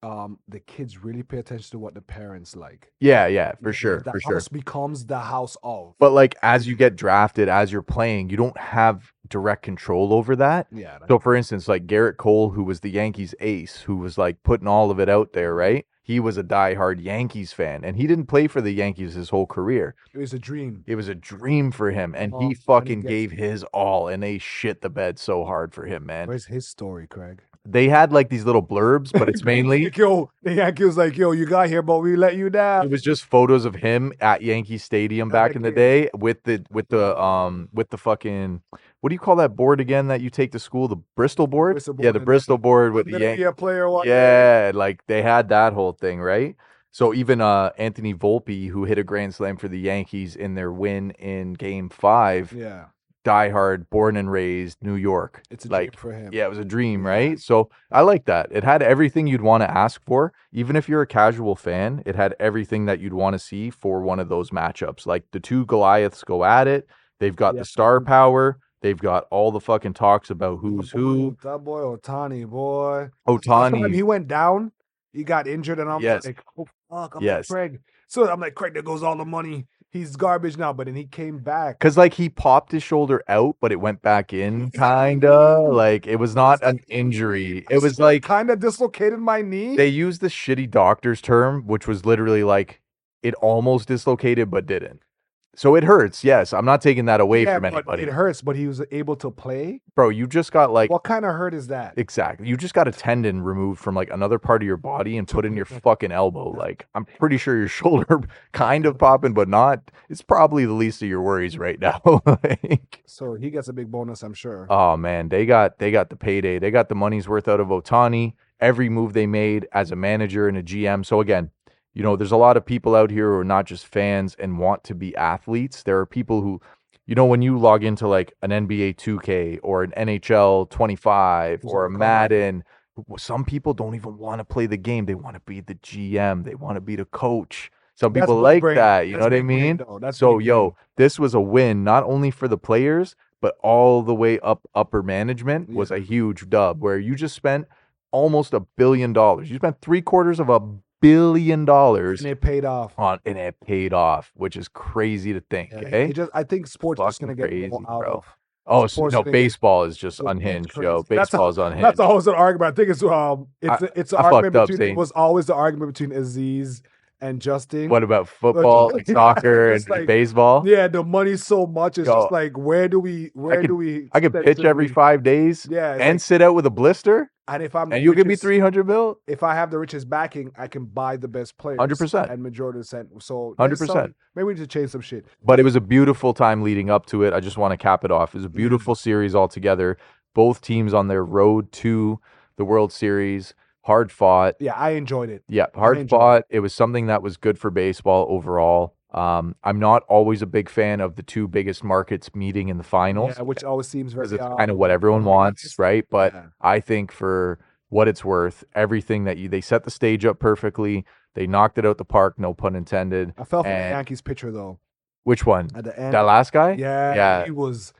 the kids really pay attention to what the parents like. Yeah, for sure. The house becomes the house of. But like as you get drafted, as you're playing, you don't have direct control over that. Yeah. So for instance, like Garrett Cole, who was the Yankees ace, who was like putting all of it out there, right? he was a diehard Yankees fan, and he didn't play for the Yankees his whole career. It was a dream. It was a dream for him, and he And he fucking gets gave his all, and they shit the bed so hard for him, man. Where's his story, Craig? They had like these little blurbs, but it's mainly Like, yo, the Yankee was like, yo, you got here, but we let you down. it was just photos of him at Yankee Stadium back in the day with the fucking what do you call that board again that you take to school? The Bristol board? Bristol Yeah, board the and Bristol board with the Maybe Yankee. a player one. Yeah, like they had that whole thing, right? So even Anthony Volpe, who hit a grand slam for the Yankees in their win in Game 5, Yeah. diehard, born and raised New York. It's a Like, dream for him. yeah, it was a dream, Yeah. right? So I like that. It had everything you'd want to ask for. Even if you're a casual fan, it had everything that you'd want to see for one of those matchups. Like the two Goliaths go at it. They've got Yeah. the star power. They've got all the fucking talks about who's who. That boy Ohtani, boy. Last time Ohtani. he went down, he got injured, and I'm Yes. like, oh fuck, I'm Yes. like, Craig. So I'm like, Craig, there goes all the money. He's garbage now, but then he came back. Because, like, he popped his shoulder out, but it went back in, kind of. Like, it was not an injury. It was like, kind of dislocated my knee. they used the shitty doctor's term, which was literally like, it almost dislocated, but didn't. So it hurts. Yes, I'm not taking that away from but anybody. it hurts, but he was able to play. Bro, you just got like, What kind of hurt is that? exactly. You just got a tendon removed from like another part of your body and put in your fucking elbow. Like, I'm pretty sure your shoulder kind of popping, but not. It's probably the least of your worries right now. Like, So he gets a big bonus, I'm sure. oh man, they got the payday. They got the money's worth out of Ohtani. Every move they made as a manager and a GM. So again, you know, there's a lot of people out here who are not just fans and want to be athletes. There are people who, you know, when you log into like an NBA 2K or an NHL 25 or a Madden, some people don't even want to play the game. They want to be the GM. They want to be the coach. Some That's people big like brain. that. You know That's what I big brain, mean? though. That's So, big yo, brain. this was a win, not only for the players, but all the way up upper management was a huge dub where you just spent almost $1 billion. You spent $750 million And it paid off. and it paid off, which is crazy to think. Yeah, Okay, I think sports is gonna get crazy, more out bro. of. Oh sports no, gonna get- baseball is just it's unhinged, crazy. Joe. That's Baseball how- is unhinged. That's always an argument. I think it's an I argument fucked up, between. Zane. It was always the argument between Aziz and Justin. What about football and soccer It's and like, baseball? Yeah, the money's so much. It's Yo, just like, where do we? I could pitch every 5 days, Yeah, it's and like- sit out with a blister, And if I'm and you'll give me richest- 300 mil. If I have the richest backing, I can buy the best players. 100%. And majority of the percent. So 100%. Maybe we need to change some shit. But it was a beautiful time leading up to it. I just want to cap it off. It was a beautiful series altogether. Both teams on their road to the World Series, hard fought. Yeah, I enjoyed it. Yeah, I hard enjoyed fought. It was something that was good for baseball overall. I'm not always a big fan of the two biggest markets meeting in the finals. Yeah, which always seems very. Because it's kind of what everyone wants, right? But Yeah. I think for what it's worth, everything that they set the stage up perfectly. They knocked it out the park, no pun intended. I fell for the And- Yankees pitcher though. Which one? At the end. That last guy? Yeah, Yeah. he was.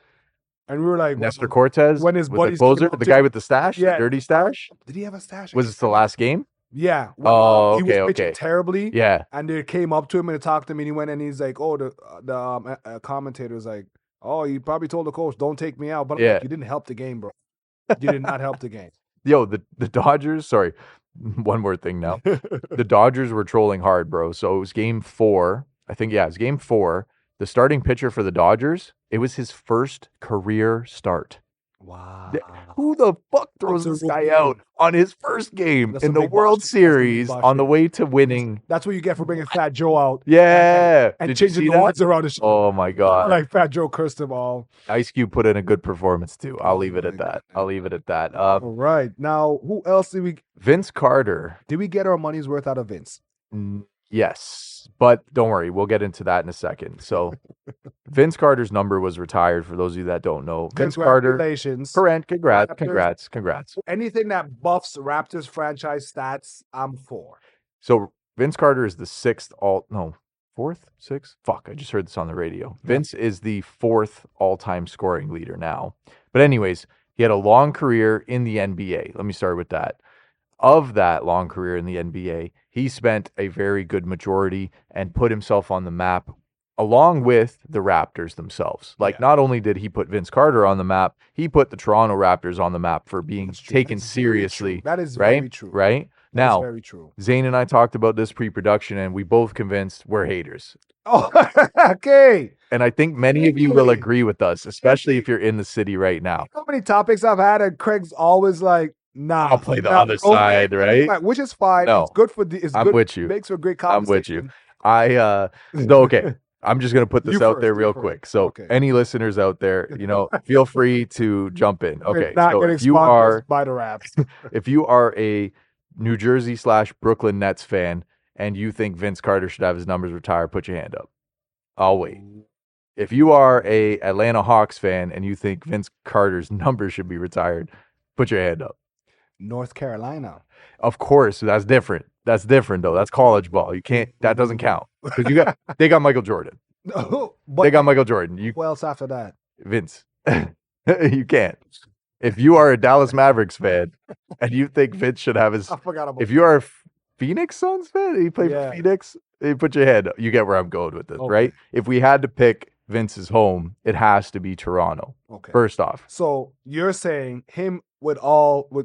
And we were like, Nestor Cortez? when his with buddies the closer? came up The to- guy with the stash? Yeah. The dirty stash? did he have a stash? Was this the last game? Yeah. Oh, he okay, was pitching okay. terribly. Yeah. And they came up to him and talked to him, and he went and he's like, "Oh, the commentator was like, oh, you probably told the coach, don't take me out." But I'm Yeah. like, you didn't help the game, bro. You did not help the game. Yo, the Dodgers, sorry, one more thing now. The Dodgers were trolling hard, bro. So it was game 4. I think, yeah, it was game 4. The starting pitcher for the Dodgers, it was his first career start. Wow. Who the fuck throws That's a this guy rookie. out on his first game That's in a the big World boss shit. That's a big Series boss on the shit. way to winning? That's what you get for bringing Fat Joe out. Yeah. And Did you changing see the that? odds around the show. Oh my God. Like Fat Joe cursed them all. Ice Cube put in a good performance too. I'll Oh leave it my at that. God. I'll leave it at that. All right. Now, who else Vince Carter. did we get our money's worth out of Vince? Yes, but don't worry, we'll get into that in a second. So, Vince Carter's number was retired. For those of you that don't know, Vince Carter. Congratulations. Correct. Congrats. Raptors. Congrats. Anything that buffs Raptors franchise stats, I'm for. So Vince Carter is the fourth, sixth. Fuck, I just heard this on the radio. Vince is the 4th all-time scoring leader now. But anyways, he had a long career in the NBA. Let me start with that. Of that long career in the NBA, he spent a very good majority and put himself on the map along with the Raptors themselves. Like, not only did he put Vince Carter on the map, he put the Toronto Raptors on the map for being That's true. taken That's very seriously. true. That is right? very true. Right? That is Now, very true. Zane and I talked about this pre-production, and we both convinced we're haters. Oh, okay. And I think many of you will agree with us, especially if you're in the city right now. How many topics I've had, and Craig's always like, "Nah, I'll play the nah, other bro." side, right? Which is fine. No, It's good for the. It's I'm good. with you. Makes for great I'm with you. conversation. So okay. I'm just gonna put this You out there first, you real first. quick. So Okay. any listeners out there, feel free to jump in. We're Okay. not So getting if you sponsored are by the Raps. if you are a New Jersey / Brooklyn Nets fan and you think Vince Carter should have his numbers retired, put your hand up. I'll wait. If you are a Atlanta Hawks fan and you think Vince Carter's numbers should be retired, put your hand up. North Carolina. Of course, that's different. That's different though. That's college ball. You can't. That doesn't count because they got Michael Jordan. But They got Michael Jordan. who else after that? Vince. You can't. If you are a Dallas Mavericks fan and you think Vince should have his, I forgot about. if you are a Phoenix Suns fan and you play Yeah. for Phoenix, you put your head. You get where I'm going with this, Okay. right? If we had to pick Vince's home, it has to be Toronto. Okay. First off, So you're saying him with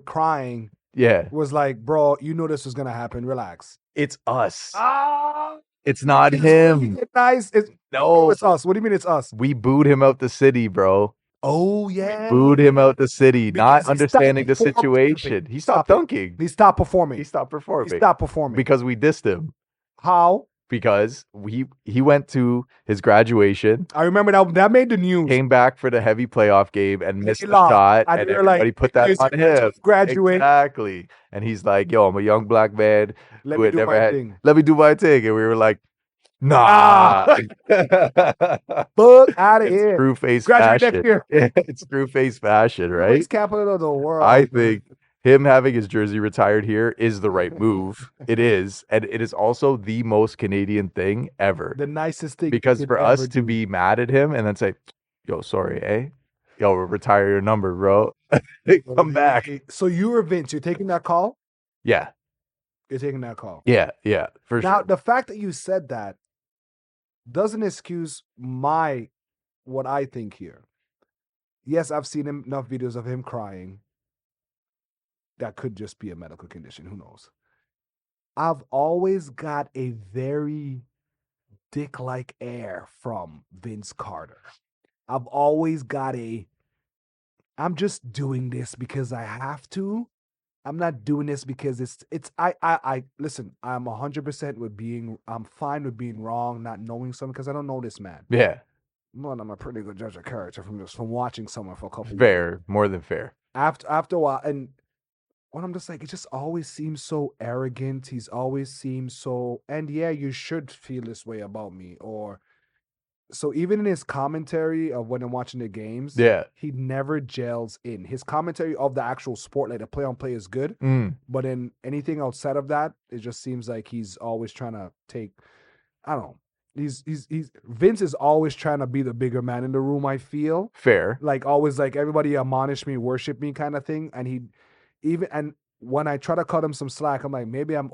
crying yeah, was like, bro, you knew this was gonna happen. Relax. it's us. Ah, It's not him. Nice. No, It's us. What do you mean it's us? we booed him out the city, bro. Oh yeah. Booed him out the city, Because not he understanding the stopped performing. situation. He stopped Stop it. dunking. He stopped performing. He stopped performing. He stopped performing. Because we dissed him. How? Because he went to his graduation, I remember that made the news. came back for the heavy playoff game and missed the lost. shot, And and they were like, everybody put that "Here's on your him. graduate. Exactly. And he's like, yo, I'm a young black man Let who me had do never my had, thing. let me do my thing. And we were like, nah. Fuck out of It's here. screw face Graduate fashion. next year. It's screw face fashion, right? It's capital of the world. I think him having his jersey retired here is the right move. It is. And it is also the most Canadian thing ever. the nicest thing. Because you for could us ever to do. be mad at him and then say, yo, sorry, eh? Yo, retire your number, bro. Come back. So you were Vince. You're taking that call. Yeah. You're taking that call. Yeah. Yeah. For Now, sure. the fact that you said that doesn't excuse what I think here. Yes, I've seen enough videos of him crying. That could just be a medical condition. Who knows? I've always got a very dick-like air from Vince Carter. I've always got I'm just doing this because I have to. I'm not doing this because I listen, I'm 100% I'm fine with being wrong, not knowing something, because I don't know this man. Yeah. Well, I'm a pretty good judge of character from watching someone for a couple Fair. years. More than fair. After a while, and when I'm just like, it just always seems so arrogant. He's always seems so, and yeah, you should feel this way about me. Or so even in his commentary of when I'm watching the games, Yeah. he never gels in. His commentary of the actual sport, like the play-on-play, is good. But in anything outside of that, it just seems like he's always trying to take, I don't know. He's Vince is always trying to be the bigger man in the room, I feel. Fair. Like always, like everybody admonish me, worship me kind of thing. And when I try to cut him some slack, I'm like, maybe I'm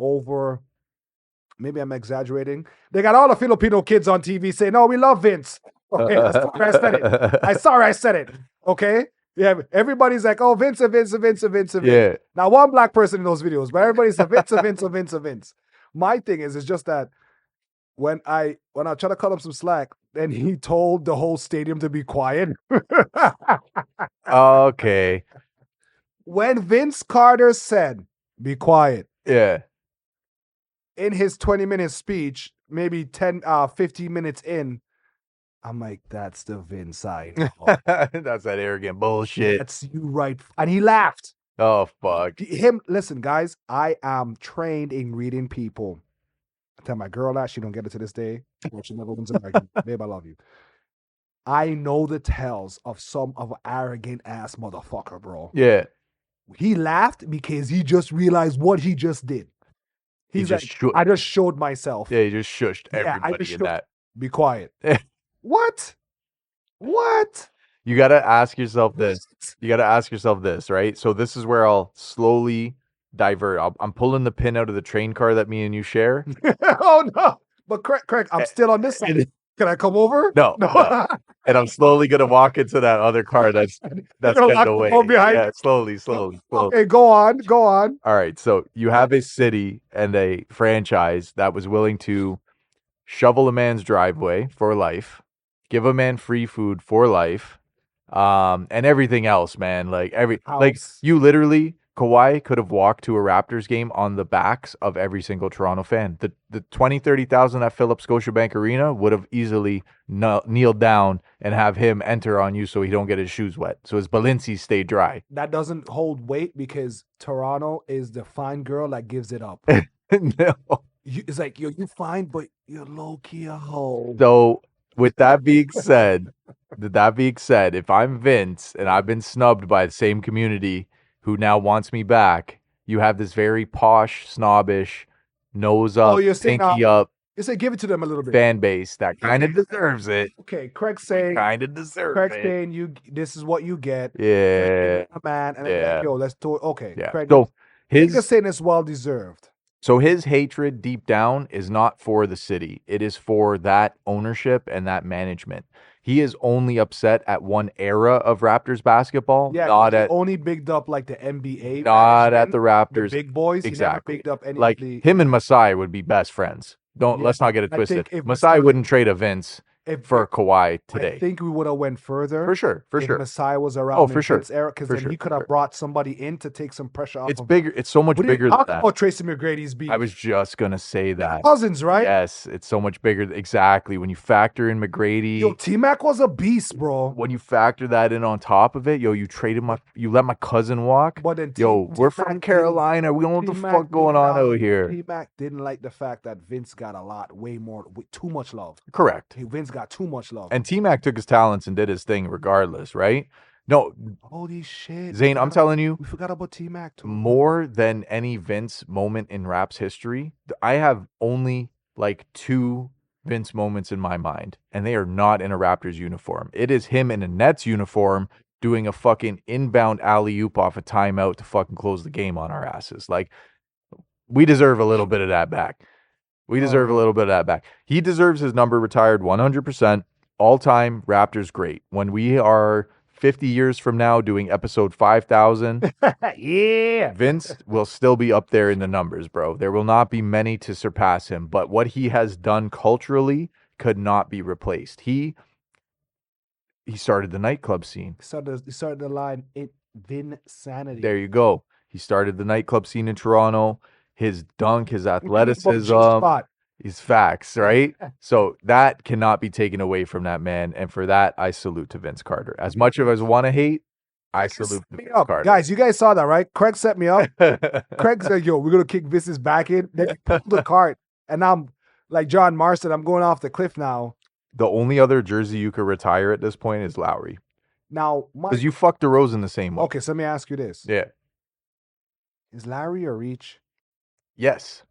exaggerating. They got all the Filipino kids on TV saying, "No, we love Vince." Okay, sorry I said it. Sorry I said it. Okay? Yeah, everybody's like, "Oh, Vince. Yeah. Now, one black person in those videos, but everybody's Vince. My thing is, it's just that when I try to cut him some slack, then he told the whole stadium to be quiet. Okay. When Vince Carter said, "Be quiet," Yeah. in his 20-minute speech, maybe 15 minutes in, I'm like, that's the Vince I know. That's that arrogant bullshit. That's you right. And he laughed. Oh, fuck. Listen, guys, I am trained in reading people. I tell my girl that, she don't get it to this day. Well, she never wins an argument. Babe, I love you. I know the tells of some of an arrogant ass motherfucker, bro. Yeah. He laughed because he just realized what he just did. He's just like, I just showed myself. Yeah, you just shushed Yeah, everybody in that. Be quiet. What? You got to ask yourself this. You got to ask yourself this, right? So this is where I'll slowly divert. I'm pulling the pin out of the train car that me and you share. Oh, no. But Craig, I'm still on this side. Can I come over? No. And I'm slowly gonna walk into that other car that's getting away. Yeah, slowly. Okay, go on. All right, so you have a city and a franchise that was willing to shovel a man's driveway for life, give a man free food for life, and everything else, man. Like you literally, Kawhi could have walked to a Raptors game on the backs of every single Toronto fan. The 20,000-30,000 at Phillips Scotiabank Arena would have easily kneeled down and have him enter on you so he don't get his shoes wet, so his Balenci's stay dry. That doesn't hold weight because Toronto is the fine girl that gives it up. No. It's like, you're fine, but you're low-key a hoe. So with that being said, if I'm Vince and I've been snubbed by the same community who now wants me back, you have this very posh, snobbish, nose up, pinky up. You say give it to them a little bit. Fan base that kind of deserves it. Okay, Craig saying kind of deserves it. Craig saying this is what you get. Yeah, a man, and like, yo, let's do it. Okay, yeah. Craig. So his saying it's well deserved. So his hatred deep down is not for the city. It is for that ownership and that management. He is only upset at one era of Raptors basketball. Yeah, not at only bigged up like the NBA. Not at the Raptors. The big boys. Exactly. He never bigged up any like him and Masai would be best friends. Let's not get it twisted. Masai wouldn't trade a Vince for Kawhi today. I think we would have went further. For sure. If Masai was around for sure. Because then he could have brought somebody in to take some pressure off. It's bigger. It's so much bigger than that. Talk about Tracy McGrady's beef. I was just going to say that. Cousins, right? Yes, it's so much bigger. Exactly. When you factor in McGrady. Yo, T-Mac was a beast, bro. When you factor that in on top of it, you let my cousin walk. But then we're from Carolina. We don't know what the fuck going on over here. T-Mac didn't like the fact that Vince got too much love. Correct. Vince got too much love. And T-Mac took his talents and did his thing regardless, right? No. Holy shit. Zane, I'm telling you. We forgot about T-Mac too. More than any Vince moment in Raps history, I have only like 2 Vince moments in my mind, and they are not in a Raptors uniform. It is him in a Nets uniform doing a fucking inbound alley-oop off a timeout to fucking close the game on our asses. Like, we deserve a little bit of that back. He deserves his number retired 100%. All-time Raptors great. When we are 50 years from now doing episode 5,000, yeah, Vince will still be up there in the numbers, bro. There will not be many to surpass him, but what he has done culturally could not be replaced. He started the nightclub scene. He started the line, Vinsanity. There you go. He started the nightclub scene in Toronto. His dunk, his athleticism, his facts, right? So that cannot be taken away from that man. And for that, I salute to Vince Carter. As much as I want to hate, I salute to Vince Carter. Guys, you guys saw that, right? Craig set me up. Craig said, yo, we're going to kick Vince's back in. Then he pulled the cart. And I'm like John Marston, I'm going off the cliff now. The only other jersey you could retire at this point is Lowry. Now, because you fucked DeRozan the same way. Okay, so let me ask you this. Yeah. Is Lowry a reach? Yes.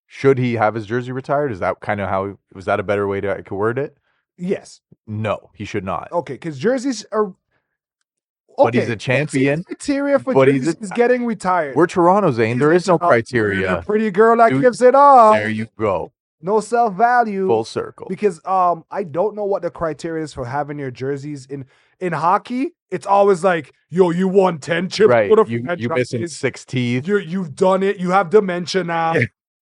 Should he have his jersey retired? Is that kind of was that a better way to word it? Yes. No, he should not. Okay, because jerseys are. Okay. But he's a champion. Criteria for jerseys is getting retired. We're Toronto, Zane. There is no criteria. A pretty girl that gives it up. There you go. No self-value. Full circle. Because I don't know what the criteria is for having your jerseys in hockey. It's always like, yo, you won 10 chips. Right. You're missing 6 teeth. You've done it. You have dementia now.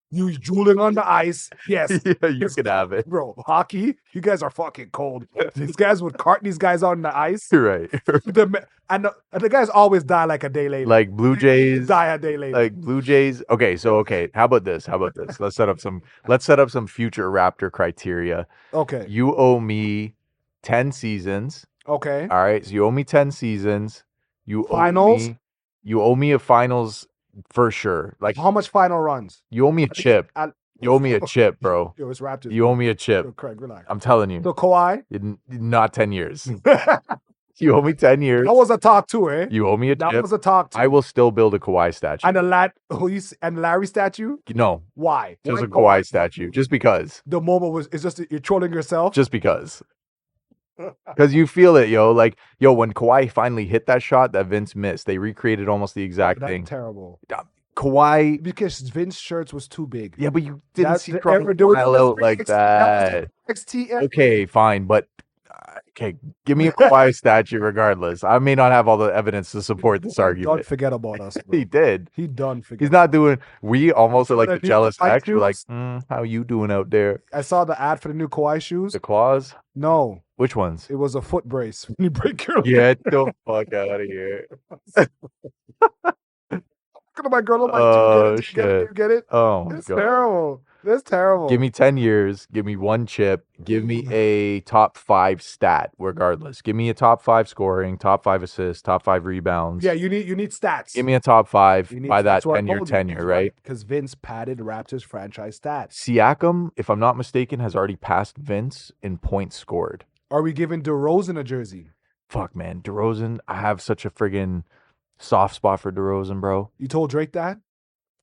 You drooling on the ice. Yes. Yeah, you can have it. Bro, hockey, you guys are fucking cold. These guys would cart these guys on the ice. Right. And the guys always die like a day later. Like Blue Jays. Die a day later. Like Blue Jays. Okay. How about this? Let's set up some future Raptor criteria. Okay. You owe me 10 seasons. Okay. All right. So you owe me 10 seasons. Finals? You owe me a finals for sure. Like, how much final runs? You owe me a chip. You owe me a chip, bro. Yo, it's Raptors. You owe me a chip. Yo, Craig, relax. I'm telling you. So Kawhi? Not 10 years. You owe me 10 years. That was a talk too, eh? You owe me a chip. That was a talk too. I will still build a Kawhi statue. And Larry statue? No. Why? Just a Kawhi statue. Just because. The moment it's just you're trolling yourself? Just because. Because you feel it, yo. Like, when Kawhi finally hit that shot that Vince missed, they recreated almost the exact thing. Terrible. Kawhi. Because Vince's shirts was too big. Yeah, but you didn't That's see the Toronto ever there was style out like that. XT. Okay, fine, but okay, give me a Kawhi statue regardless. I may not have all the evidence to support this Don't argument. forget about us, bro. He did. He done forget. He's not doing. We almost are like the The new jealous Kawhi ex. We're like, shoes? how you doing out there? I saw the ad for the new Kawhi shoes. The claws? No, Which ones? it was a foot brace. When you break your leg. Get the fuck out of here. Look at my girl. I'm like, Oh, do you get it? Do you get it? Oh my It's god. terrible. That's terrible. Give me 10 years. Give me one chip. Give me a top 5 stat, regardless. Give me a top 5 scoring, top 5 assists, top 5 rebounds. Yeah, you need stats. Give me a top 5 You need by that stats. 10-year tenure, right? Because Vince padded Raptors franchise stats. Siakam, if I'm not mistaken, has already passed Vince in points scored. Are we giving DeRozan a jersey? Fuck, man. DeRozan, I have such a friggin' soft spot for DeRozan, bro. You told Drake that?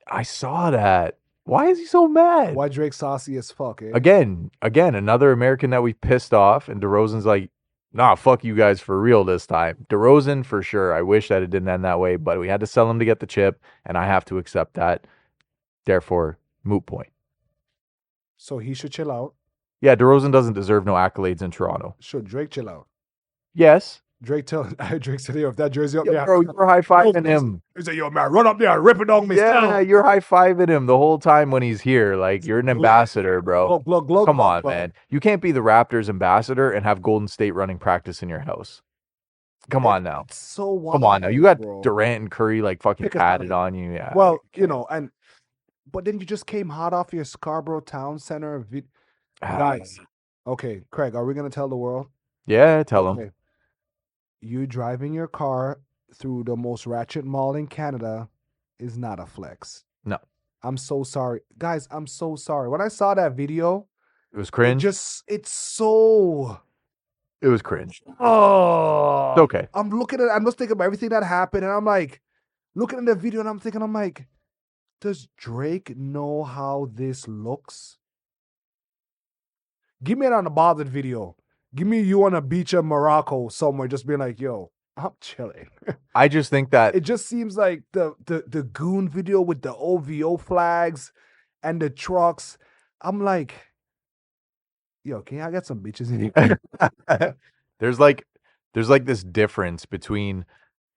I saw that. Why is he so mad? Why Drake saucy as fuck, eh? Again, another American that we pissed off, and DeRozan's like, nah, fuck you guys for real this time. DeRozan, for sure. I wish that it didn't end that way, but we had to sell him to get the chip, and I have to accept that. Therefore, moot point. So he should chill out. Yeah, DeRozan doesn't deserve no accolades in Toronto. Should Drake chill out? Yes. Drake said, yo, if that jersey up Yo, there. bro, you're high-fiving him. He said, yo, man, run up there and rip it on me. Yeah, you're high-fiving him the whole time when he's here. Like, you're an ambassador, bro. Come on, man. You can't be the Raptors ambassador and have Golden State running practice in your house. Come on now. It's so wild. Come on now. You got bro. Durant and Curry like fucking padded on you. Yeah. Well, you know, but then you just came hot off your Scarborough Town Center. Guys, okay, Craig, are we going to tell the world? Yeah, tell them. You driving your car through the most ratchet mall in Canada is not a flex. No. I'm so sorry. Guys, I'm so sorry. When I saw that video, it was cringe. It was cringe. Oh. It's okay. I'm looking at it. I'm just thinking about everything that happened, and I'm like, looking at the video, and I'm like, does Drake know how this looks? Give me it on a bothered video. Give me you on a beach in Morocco somewhere, just being like, yo, I'm chilling. I just think that it just seems like the goon video with the OVO flags and the trucks. I'm like, yo, can I get some bitches in here? There's like this difference between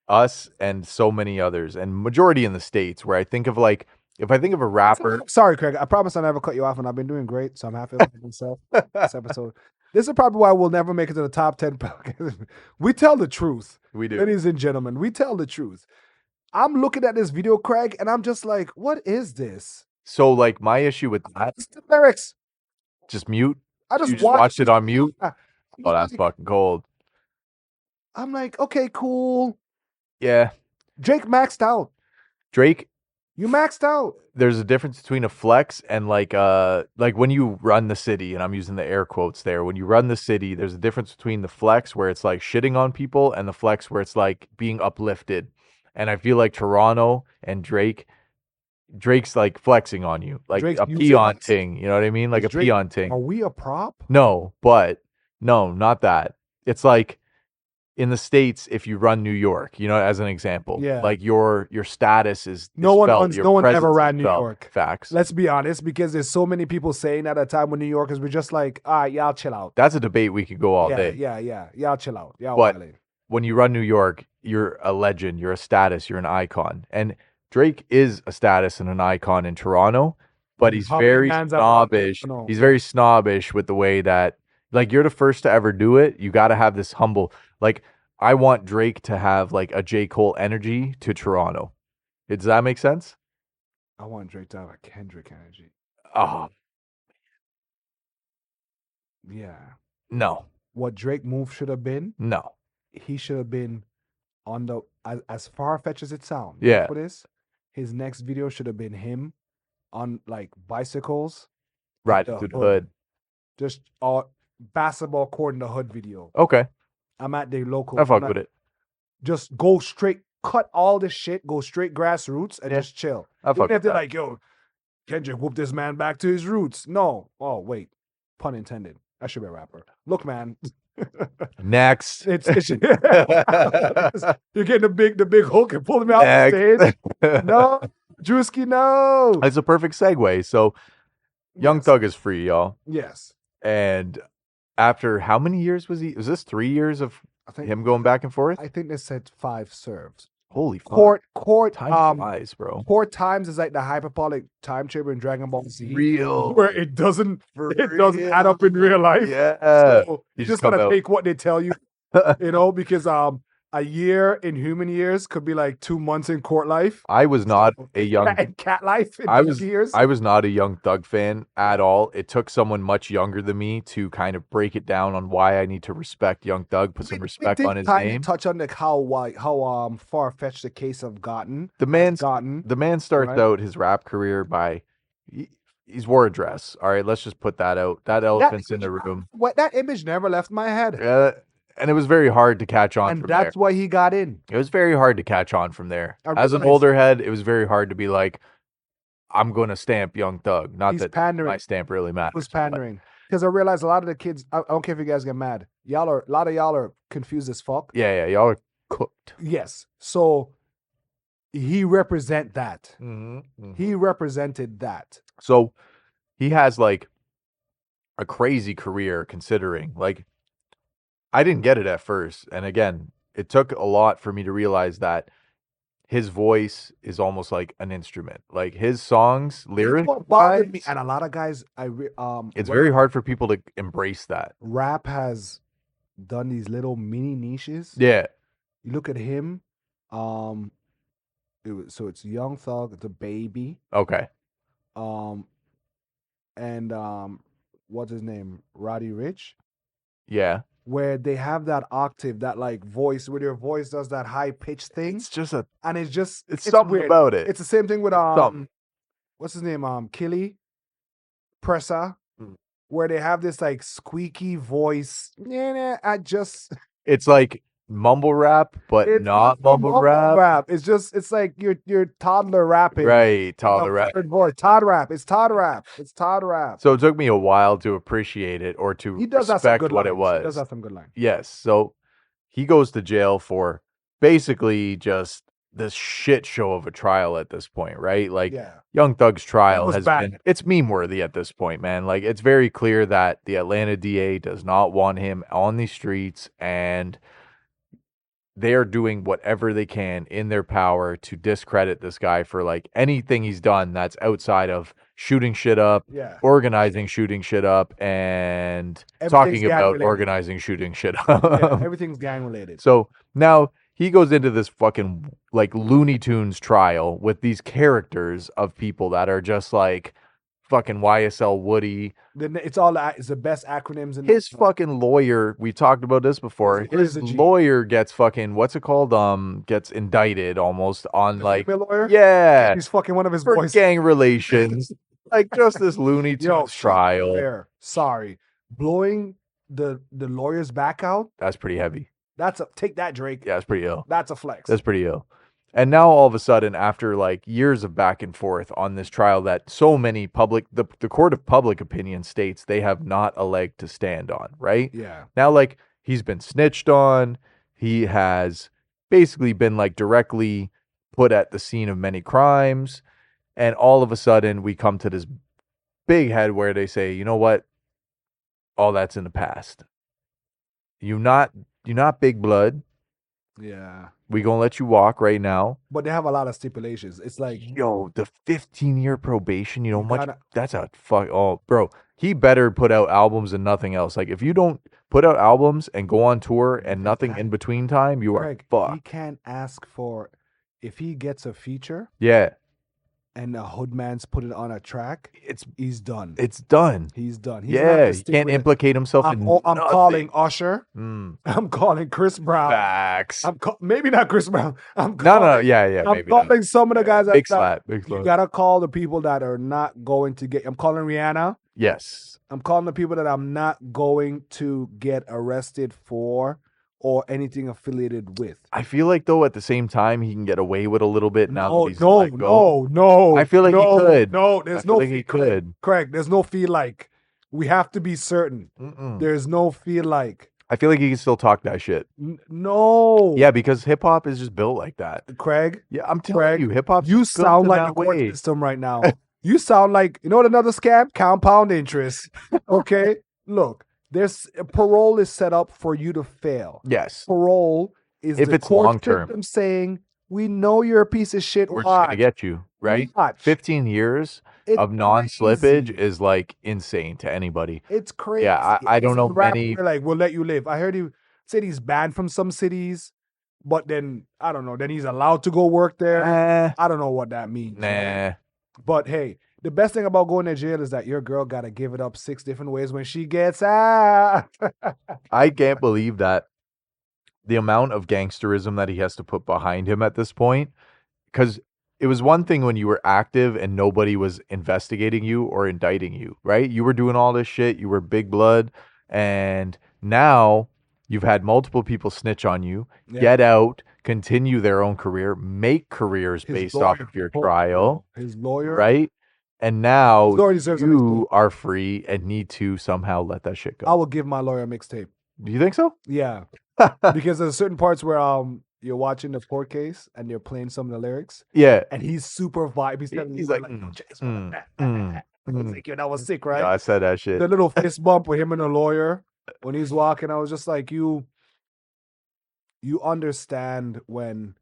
us and so many others, and majority in the States, where I think of like, if I think of a rapper. Sorry, Craig. I promise I never cut you off, and I've been doing great, so I'm happy with myself this episode. This is probably why we'll never make it to the top 10. We tell the truth. We do. Ladies and gentlemen, we tell the truth. I'm looking at this video, Craig, and I'm just like, what is this? So, like, my issue with that. It's the lyrics. Just mute? I just watched it on mute? Oh, that's fucking cold. I'm like, okay, cool. Yeah. Drake maxed out. You maxed out. There's a difference between a flex and like when you run the city, and I'm using the air quotes there. When you run the city, there's a difference between the flex where it's like shitting on people and the flex where it's like being uplifted. And I feel like Toronto and Drake's like flexing on you, like Drake's a peon ting. You know what I mean? Like a peon ting. Are we a prop? No, not that. It's like, in the States, if you run New York, you know, as an example, like your status is no one felt, ever ran New York. Facts. Let's be honest, because there's so many people saying at a time when New Yorkers were just like, all right, y'all chill out. That's a debate we could go all day. Yeah. Y'all chill out. Y'all but when you run New York, you're a legend, you're a status, you're an icon. And Drake is a status and an icon in Toronto, but he's very snobbish. He's very snobbish with the way that, like, you're the first to ever do it. You got to have this humble, like, I want Drake to have like a J. Cole energy to Toronto. Does that make sense? I want Drake to have a Kendrick energy. Oh. Yeah. No. What Drake move should have been? No. He should have been on the, as far-fetched as it sounds. Yeah. For this, his next video should have been him on like bicycles. Right through the hood. Just basketball court in the hood video. Okay. I'm at the local. I fuck with it. Just go straight, cut all this shit, go straight grassroots, and just chill. I fuck with that. Like, yo, Kendrick whoop this man back to his roots. No. Oh, wait. Pun intended. I should be a rapper. Look, man. Next. It's you're getting the big hook and pulling me out the stage. No. Drewski, no. It's a perfect segue. So Young Yes. Thug is free, y'all. Yes. And after how many years was he? Was this 3 years of him going back and forth? I think they said 5 serves. Holy fuck. Court Time flies, bro. Court times is like the hyperbolic time chamber in Dragon Ball Z. Real. Where it doesn't add up in real life. Yeah. So You you just just gotta come out. take what they tell you, because a year in human years could be like 2 months in court life. I was not a young And cat life in I was years. I was not a Young Thug fan at all. It took someone much younger than me to kind of break it down on why I need to respect Young Thug, put some respect on his name. Touch on like how far fetched the case have gotten. The man starts out his rap career by he's wore a dress. All right, let's just put that out. That elephant's in the room. What that image never left my head. And it was very hard to catch on And from that's there. why he got in. It was very hard to catch on from there. As an realized- older head, it was very hard to be like, I'm going to stamp Young Thug. Not He's that pandering. my stamp really matters. It was pandering. Because I realized a lot of the kids, I don't care if you guys get mad. A lot of y'all are confused as fuck. Yeah, y'all are cooked. Yes. So he represent that. Mm-hmm. He represented that. So he has like a crazy career considering. Like, I didn't get it at first. And again, it took a lot for me to realize that his voice is almost like an instrument. Like his songs, lyric bothered me, and a lot of guys, it's very hard for people to embrace that. Rap has done these little mini niches. Yeah. You look at him, it's Young Thug, the Baby. Okay. And what's his name? Roddy Ricch. Yeah. Where they have that octave, that like voice, where your voice does that high pitched thing. It's just it's something weird. about it. It's the same thing with what's his name? Killy Pressa, where they have this like squeaky voice. It's like mumble rap, but it's not mumble rap. It's like your toddler rapping. Right, toddler rap. Todd rap. It's Todd rap. It's Todd rap. So it took me a while to appreciate it or to respect what it was. He does have some good lines. Yes. So he goes to jail for basically just this shit show of a trial at this point, right? Like Young Thug's trial has been, it's meme worthy at this point, man. Like it's very clear that the Atlanta DA does not want him on the streets, and they are doing whatever they can in their power to discredit this guy for like anything he's done that's outside of shooting shit up, organizing shooting shit up, and talking about organizing shooting shit up. Everything's gang related. So now he goes into this fucking like Looney Tunes trial with these characters of people that are just like fucking YSL Woody. It's the best acronyms in his fucking lawyer. We talked about this before. His lawyer gets fucking what's it called? Gets indicted almost on like lawyer? Yeah. He's fucking one of his for boys. Gang relations. Like just this Looney Tunes trial. Sorry. Blowing the lawyer's back out. That's pretty heavy. Take that, Drake. Yeah, that's pretty ill. That's a flex. That's pretty ill. And now all of a sudden, after like years of back and forth on this trial that so many the court of public opinion states they have not a leg to stand on, right? Yeah. Now, like, he's been snitched on. He has basically been like directly put at the scene of many crimes. And all of a sudden we come to this big head where they say, you know what? All that's in the past. You're not big blood. Yeah. We gonna let you walk right now. But they have a lot of stipulations. It's like, yo, the 15-year probation, you know, that's a fuck. Oh, bro, he better put out albums and nothing else. Like, if you don't put out albums and go on tour and nothing in between time, you are fucked. He can't ask for, if he gets a feature. Yeah. And the Hoodman's put it on a track, he's done. It's done. He's done. He can't implicate himself in nothing. I'm calling Usher. I'm calling Chris Brown. Facts. Maybe not Chris Brown. I'm calling some of the guys. Big slap. You gotta call the people that are not going to get. I'm calling Rihanna. Yes. I'm calling the people that I'm not going to get arrested for or anything affiliated with. I feel like, though, at the same time, he can get away with a little bit now that he's let go. No. I feel like he could. No, there's no feel like he could. Craig, there's no feel like. We have to be certain. There's no feel like. I feel like he can still talk that shit. No. Yeah, because hip hop is just built like that. Craig. Yeah, I'm telling Craig, you, hip hop's you just built sound in like the that court way. system right now. You sound like, you know what another scam? Compound interest. Okay? Look, there's parole is set up for you to fail. Yes. Parole is If the it's court long-term. system saying, we know you're a piece of shit. We're just gonna Watch. get you, right? Watch. 15 years It's of non-slippage crazy. is like insane to anybody. It's crazy. Yeah, I don't Some know rapper, many. like, we'll let you live. I heard he said he's banned from some cities, but then I don't know. Then he's allowed to go work there. I don't know what that means. Nah. But hey, the best thing about going to jail is that your girl gotta give it up 6 different ways when she gets out. I can't believe that the amount of gangsterism that he has to put behind him at this point. Because it was one thing when you were active and nobody was investigating you or indicting you, right? You were doing all this shit. You were big blood. And now you've had multiple people snitch on you, get out, continue their own career, make careers based off of your trial, His lawyer, right? And now deserves a you are free and need to somehow let that shit I go. will give my lawyer a mixtape. Do you think so? Yeah, because there's certain parts where you're watching the court case and they're playing some of the lyrics, Yeah. and he's super vibe. He's like, yo, that was sick, right? Yeah, I said that shit. The little fist bump with him and the lawyer when he's walking, I was just like, you understand when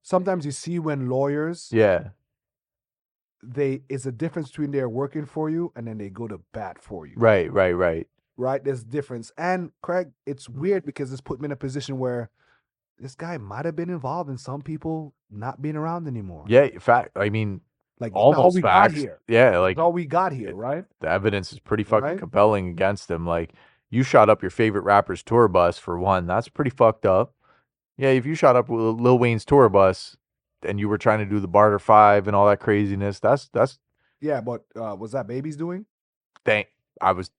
sometimes you see when lawyers, Yeah. it's a difference between they're working for you and then they go to bat for you. Right. Right? There's difference. And Craig, it's weird because it's put me in a position where this guy might have been involved in some people not being around anymore. Yeah, in fact, I mean, like almost all we facts. got here. Yeah, like That's all we got here, right? The evidence is pretty fucking Right? compelling against him. Like, you shot up your favorite rapper's tour bus for one. That's pretty fucked up. Yeah, if you shot up Lil Wayne's tour bus and you were trying to do the Barter Five and all that craziness, that's Yeah, but was that Baby's doing? I was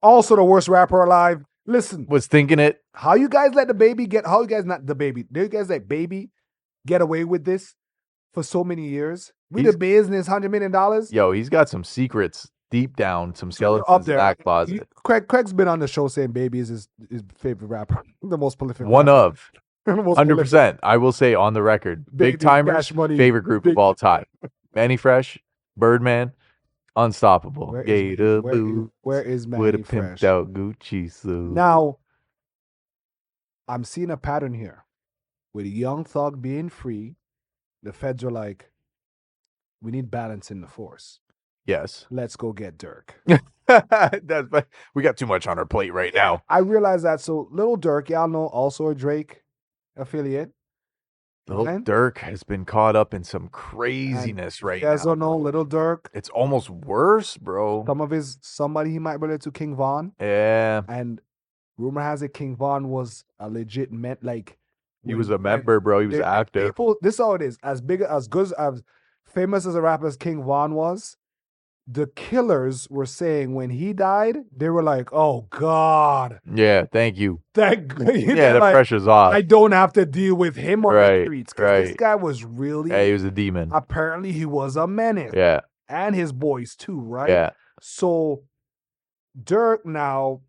Also the worst rapper alive. Listen, thinking it. how you guys let the Baby get? How you guys not the Baby? Do you guys let Baby get away with this for so many years? We the business, $100 million. Yo, he's got some secrets deep down, some skeletons in that closet. Craig's been on the show saying Baby is his favorite rapper, the most prolific. One rapper. of 100%. I will say on the record, Big Timers, favorite group of all time. Manny Fresh, Birdman, Unstoppable. Where Gator is Boots. Manny With a Fresh? pimped out Gucci suit. Now, I'm seeing a pattern here. With Young Thug being free, the feds are like, we need balance in the force. Yes. Let's go get Dirk. We got too much on our plate right now. I realize that. So Little Dirk, y'all know, also a Drake affiliate. Little Dirk has been caught up in some craziness right now. You guys don't know Little Dirk? It's almost worse, bro. Somebody he might relate to King Von. Yeah. And rumor has it King Von was a legit he was a member, bro. He was active. This is how it is. As big, as good, as famous as a rapper as King Von was, the Killers were saying when he died, they were like, "Oh God, yeah, thank you." The pressure's off. I don't have to deal with him on the streets because this guy was really. Yeah, he was a demon. Apparently, he was a menace. Yeah, and his boys too, right? Yeah. So Dirk now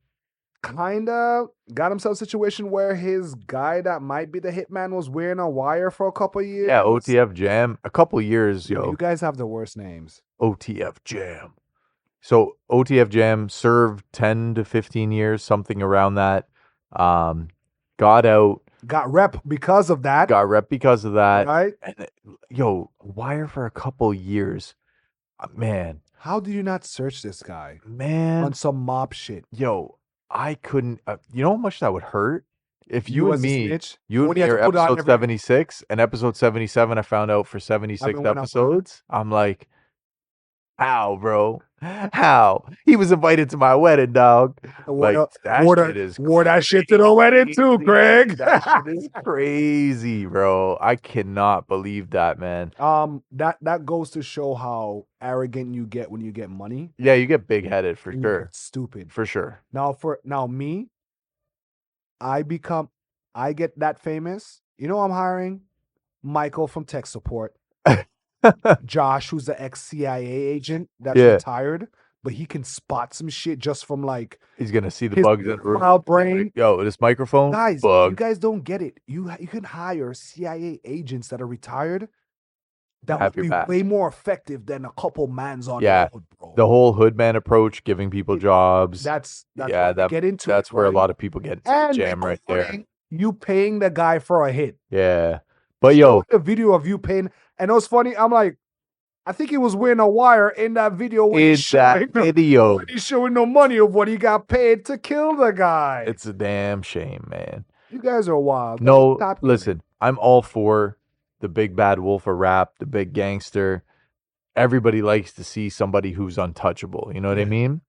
kind of got himself a situation where his guy that might be the hitman was wearing a wire for a couple of years. Yeah, OTF Jam. A couple of years, yo. You guys have the worst names. OTF Jam. So OTF Jam served 10 to 15 years, something around that. Got out. Got rep because of that. Right? And, yo, wire for a couple years. Man. How do you not search this guy? Man. On some mob shit. Yo, I couldn't. You know how much that would hurt? If you and me, you and me are episode 76, and episode 77 I found out for 76 episodes, I'm like, how, bro? How? He was invited to my wedding, dog. Wore that shit to the wedding too, Craig. That shit is crazy, bro. I cannot believe that, man. That goes to show how arrogant you get when you get money. Yeah, you get big-headed for sure. Stupid. For sure. Now me, I get that famous. You know I'm hiring? Michael from tech support. Josh, who's the ex-CIA agent that's retired. but he can spot some shit just from like He's gonna see the his bugs in the room. wild brain. Yo, this microphone Guys, you bug. guys don't get it. You can hire CIA agents that are retired that Have would your be back. way more effective than a couple mans on Yeah. the hood, bro. The whole hoodman approach, giving people jobs. That's Yeah, where they get into that's it, where a right? lot of people get into the And jam right there. you paying the guy for a hit. Yeah. But Show yo, the video of you paying, and it was funny. I'm like, I think he was wearing a wire in that video when in that video, when he's showing no money of what he got paid to kill the guy. it's a damn shame, man. You guys are wild. No, Stop listen, I'm all for the big bad wolf of rap, the big gangster. Everybody likes to see somebody who's untouchable. You know what I Yeah. mean?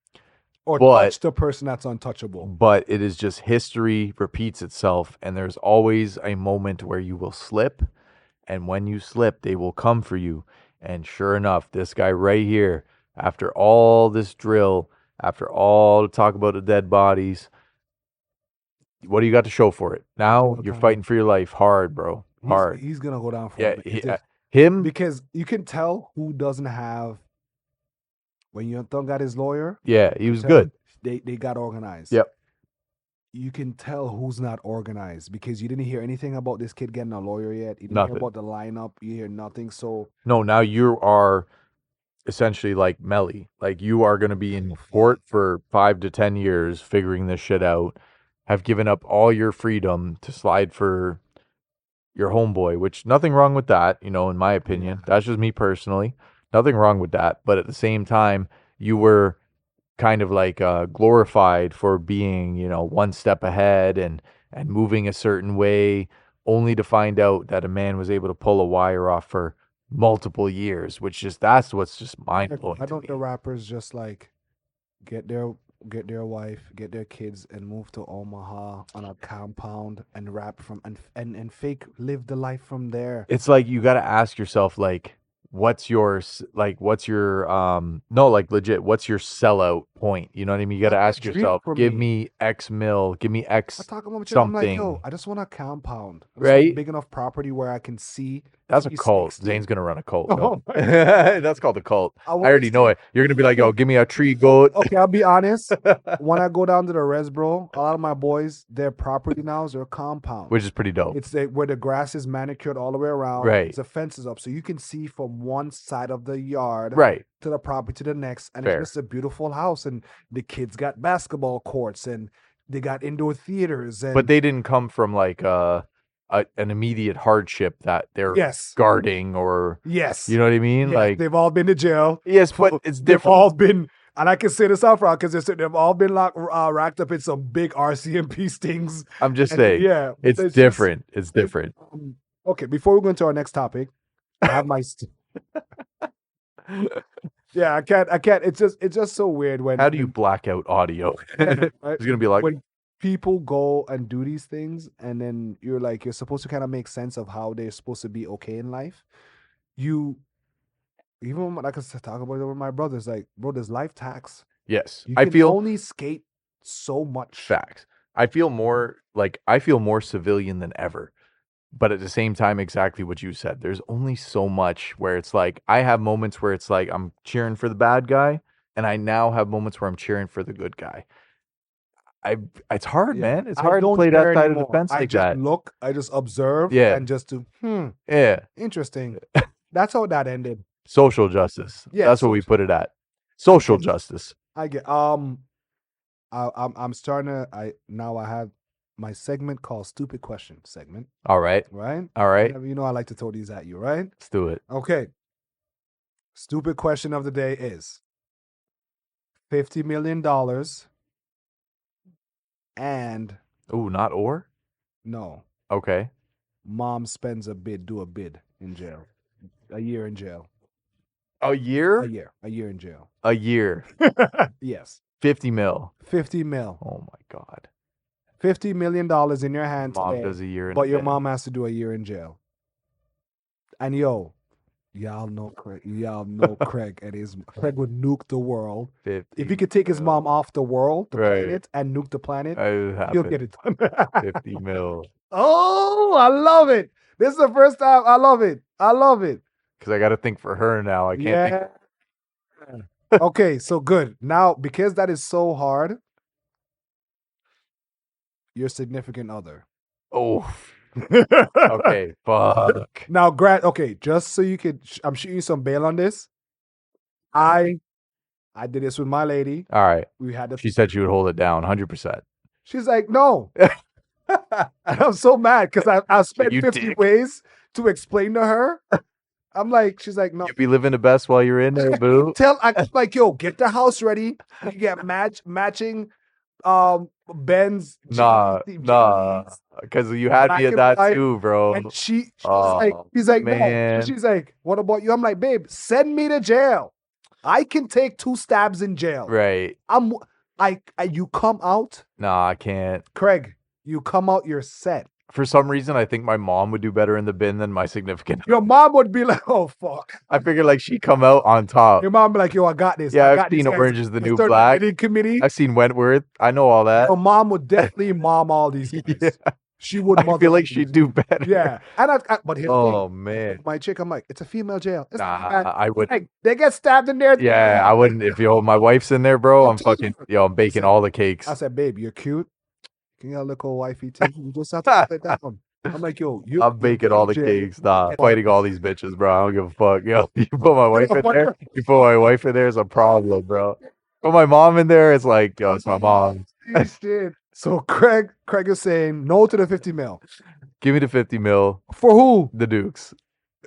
Or But- touch the person that's untouchable. But it is just history repeats itself, and there's always a moment where you will slip, and when you slip, they will come for you. And sure enough, this guy right here, after all this drill, after all the talk about the dead bodies, what do you got to show for it? Now Kill you're time. fighting for your life hard, bro. Hard. He's gonna go down for Yeah, a minute. him. Because you can tell who doesn't have. When your thumb got his lawyer, Yeah, he was tell good. They got organized. Yep. You can tell who's not organized because you didn't hear anything about this kid getting a lawyer yet. You didn't Nothing. hear about the lineup. You hear nothing. So No, now you are essentially like Melly. Like you are going to be in court for 5 to 10 years figuring this shit out. Have given up all your freedom to slide for your homeboy, which nothing wrong with that, you know, in my opinion. That's just me personally. Nothing wrong with that. But at the same time, you were kind of like glorified for being, you know, one step ahead and moving a certain way, only to find out that a man was able to pull a wire off for multiple years, which just that's what's just mind blowing. why don't the rappers just like get their wife, get their kids, and move to Omaha on a compound and rap from and fake live the life from there? It's like you got to ask yourself, like, what's your no, like legit, what's your sellout point? You know what I mean? You got to ask yourself, give me X mil, give me X I talk about something. I'm like, yo, I just want a compound, right? Big enough property where I can see. That's a cult. Zane's gonna run a cult. Oh, that's called a cult. I already know it. You're gonna be like, yo, give me a tree goat. Okay, I'll be honest. When I go down to the res, bro, a lot of my boys, their property now is their compound, which is pretty dope. It's where the grass is manicured all the way around. Right. The fence is up, so you can see from one side of the yard, right, to the property to the next, and Fair. it's just a beautiful house. And the kids got basketball courts, and they got indoor theaters. And but they didn't come from like an immediate hardship that they're guarding or you know what I mean? Like they've all been to jail. Yes, but it's different. They've all been, and I can say this out front because they've all been racked up in some big RCMP stings. I'm just saying, it's different. It's different. Okay, before we go into our next topic, I have my. Yeah, I can't. It's just so weird when. How do you black out audio? Right? It's gonna be like when people go and do these things, and then you're supposed to kind of make sense of how they're supposed to be okay in life. Even when I can talk about it with my brothers, like, bro, there's life tax. Yes, You I can feel only skate so much. facts. I feel more civilian than ever. But at the same time, exactly what you said. There's only so much where it's like I have moments where it's like I'm cheering for the bad guy, and I now have moments where I'm cheering for the good guy. It's hard, man. It's hard to play that side of the fence like that. I just observe, and just do, interesting. That's how that ended. Social justice. Yeah, that's what we put it at. Social justice. I get. I'm starting to. I have my segment called "Stupid Question" segment. All right. Right. All right. You know I like to throw these at you, right? Let's do it. Okay. Stupid question of the day is $50 million and not or? No. Okay. Mom spends a bid in jail. A year in jail. A year? A year in jail. A year. Yes. 50 mil. 50 mil. Oh my God. $50 million in your hand mom today, does a year in but your jail. mom has to do a year in jail. And y'all know Craig. And Craig would nuke the world. If he could take his mom off the world, the planet, and nuke the planet, he'll get it done. 50 mil. Oh, I love it. This is the first time. I love it. Because I got to think for her now. I can't think. Okay, so good. Now, because that is so hard, your significant other. Oh, okay. Fuck. Now, Grant, okay, just so you could, I'm shooting you some bail on this. I did this with my lady. All right. We had to. She said she would hold it down 100%. She's like, no. And I'm so mad because I spent You 50 dick. ways to explain to her. I'm like, she's like, no. You be living the best while you're in there, boo. I'm like, yo, get the house ready. You get matching Ben's Nah, jeans, because you had black me at and that white. too, bro. And she's like, Oh, no. man. She's like, what about you? I'm like, babe, send me to jail. I can take 2 stabs in jail. Right. You come out, Nah, I can't. Craig, you come out, you're set. For some reason, I think my mom would do better in the bin than my significant. Your mom would be like, oh, fuck. I figured like she'd come out on top. Your mom be like, yo, I got this. Yeah, I I've got seen these guys. Orange is the New Start Black. the committee. I've seen Wentworth. I know all that. Your mom would definitely mom all these guys. Yeah. She would I mother feel like these. she'd do better. Yeah. But here's the Oh, thing. man. My chick, I'm like, it's a female jail. It's not Nah, bad. I would. Like, they get stabbed in there. Yeah, I wouldn't. If my wife's in there, bro, I'm fucking. Yo, I'm baking all the cakes. I said, babe, you're cute. Can you look old wifey too? You just have to put it down. I'm like, yo, I'm baking all the cakes. Nah, fighting all these bitches, bro. I don't give a fuck. Yo, you put my wife in there. You put my wife in there, it's a problem, bro. Put my mom in there, it's like, yo, it's my mom. Shit. So Craig is saying no to the 50 mil. Give me the 50 mil. For who? The Dukes.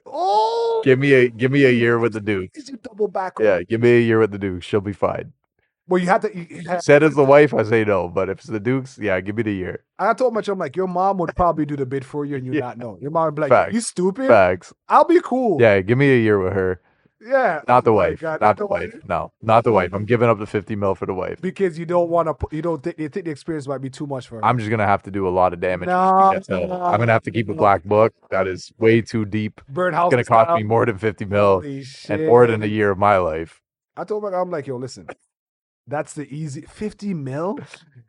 Oh, Give me a year with the Dukes. you double back. Yeah, give me a year with the Dukes. She'll be fine. Well, you have to. Said as the wife, I say no. But if it's the Dukes, yeah, give me the year. I told my child, I'm like, your mom would probably do the bid for you and you not know. Your mom would be like, Facts. you stupid? Facts. I'll be cool. Yeah, give me a year with her. Yeah. Not the Oh my wife. God, Not the wife. No, not the wife. I'm giving up the 50 mil for the wife. Because you don't want to, you think the experience might be too much for her. I'm just gonna have to do a lot of damage. No, I'm gonna have to keep a black book. That is way too deep. Birdhouse. It's gonna cost me more than 50 mil and more than a year of my life. I told my, I'm like, yo, listen, that's the easy 50 mil.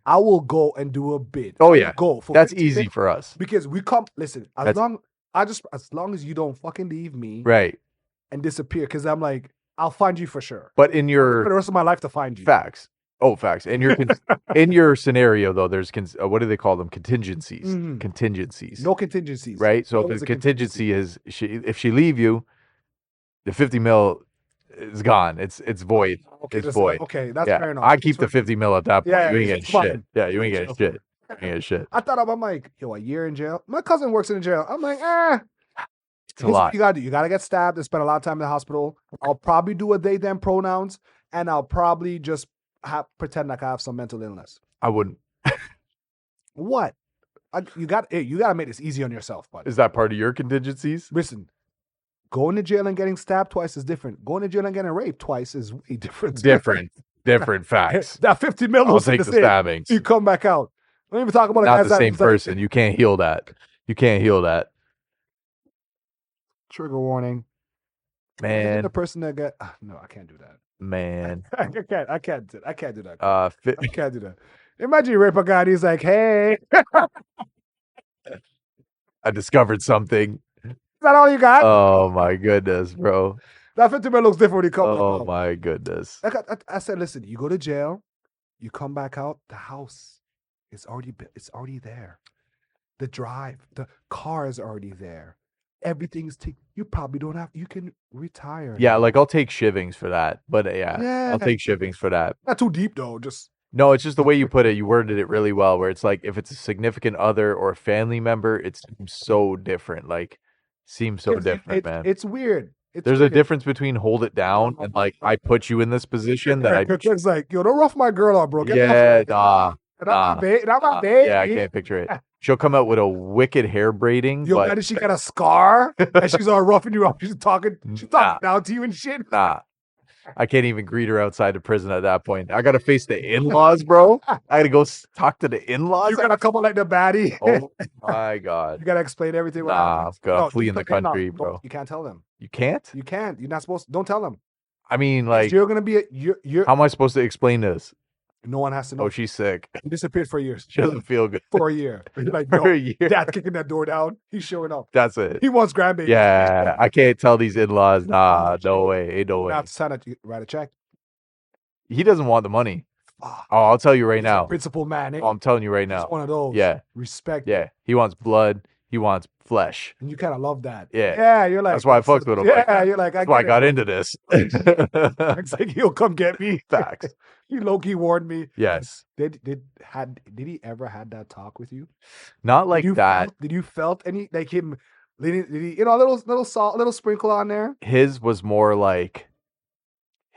I will go and do a bid. Oh yeah, go for that's easy for us because we come. Listen, as long as you don't fucking leave me right and disappear, because I'm like, I'll find you for sure. But in your for the rest of my life to find you. Facts. Oh, facts. And in your scenario though, there's what do they call them? Contingencies. Mhm. Contingencies. No contingencies. Right. So if the contingency is if she leave you, the 50 mil is gone. It's void. Okay, it's void. Okay, that's yeah. fair enough. I keep the 50 mil at that point. Yeah, you ain't getting it's fine. shit. Yeah, you ain't getting shit. You ain't getting shit. I thought I'm like, yo, a year in jail. My cousin works in a jail. I'm like, it's a lot. You gotta do. You gotta get stabbed and spend a lot of time in the hospital. I'll probably do a they them pronouns, and I'll probably just pretend like I have some mental illness. I wouldn't. What? You got to make this easy on yourself, buddy. Is that part of your contingencies? Listen, going to jail and getting stabbed twice is different. Going to jail and getting raped twice is way different. Different facts. That 50 mil. I'll take the stabbings. You come back out. Don't even talk about not the same person. You can't heal that. You can't heal that. Trigger warning. Man. The person that got no, I can't do that. Man. I can't do that. I can't do that. I can't do that. Imagine you rape a guy and he's like, hey. I discovered something. Is that all you got? Oh my goodness, bro. That 50 mil looks different when you come back out. Oh my goodness. I said, listen, you go to jail, you come back out, the house is already there. The drive, the car is already there. Everything's you probably don't have, you can retire. Yeah, like I'll take shivings for that. But yeah, I'll take shivings for that. Not too deep though, No, it's just the way you put it. You worded it really well, where it's like if it's a significant other or a family member, it seems so different. Like, seems so different, man. It's weird. There's a difference between hold it down and like I put you in this position that I. It's like, yo, don't rough my girl out, bro. Yeah, nah. Yeah, I can't picture it. She'll come out with a wicked hair braiding. Yo, but... man, she got a scar and she's all roughing you up. She's talking down to you and shit. Nah. I can't even greet her outside of prison at that point. I gotta face the in-laws, bro. I gotta go talk to the in-laws. You gotta come like the baddie. Oh my god. You gotta explain everything. Nah, I've got to flee in the country, bro. You can't tell them. You can't? You can't. You're not supposed to. Don't tell them. I mean, like, you're gonna be you're. How am I supposed to explain this? No one has to know. Oh, she's sick. He disappeared for years. She doesn't feel good. For a year. Like, for a year. Dad's kicking that door down. He's showing up. That's it. He wants grandbabies. Yeah, I can't tell these in-laws. Nah, no way. Ain't no way. You have to sign it. Write a check. he doesn't want the money. Fuck. Oh, I'll tell you right He's a now. principal man, eh? Oh, I'm telling you right He's now. one of those. Yeah. Respect. Yeah. He wants blood. He wants flesh. And you kind of love that. Yeah. Yeah, you're like, That's why I fucked with him like that. you're like, That's why I got into this. It's like he'll come get me. Facts. He low-key warned me. Yes. Did he ever had that talk with you? Not like that. Did you felt any like him? Did he, you know, a little salt, a little sprinkle on there? His was more like,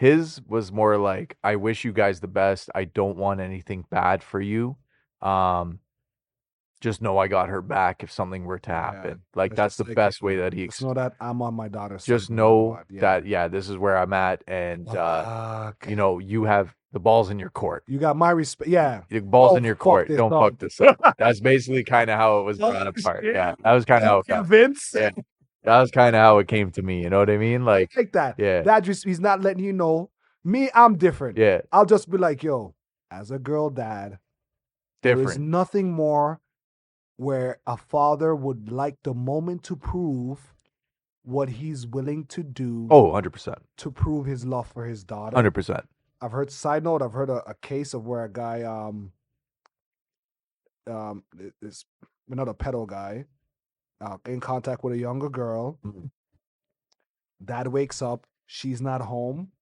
I wish you guys the best. I don't want anything bad for you. Just know I got her back if something were to happen. Like, that's the best way that he Just know that I'm on my daughter's side. just know that, yeah, this is where I'm at, and you know, you have the balls in your court. You got my respect. Yeah. The balls in your court. this Don't up. fuck this up. That's basically kind of how it was brought apart. Yeah, that was kind of how it got. Vince. Yeah, that was kind of how it came to me. You know what I mean? Like that. Yeah. That just, he's not letting you know. Me, I'm different. Yeah, I'll just be like, yo, as a girl dad, there is different. nothing more where a father would like the moment to prove what he's willing to do. Oh, 100%. To prove his love for his daughter. 100%. I've heard, side note, I've heard a case of where a guy, is another pedo guy, in contact with a younger girl. Mhm. Dad wakes up, she's not home,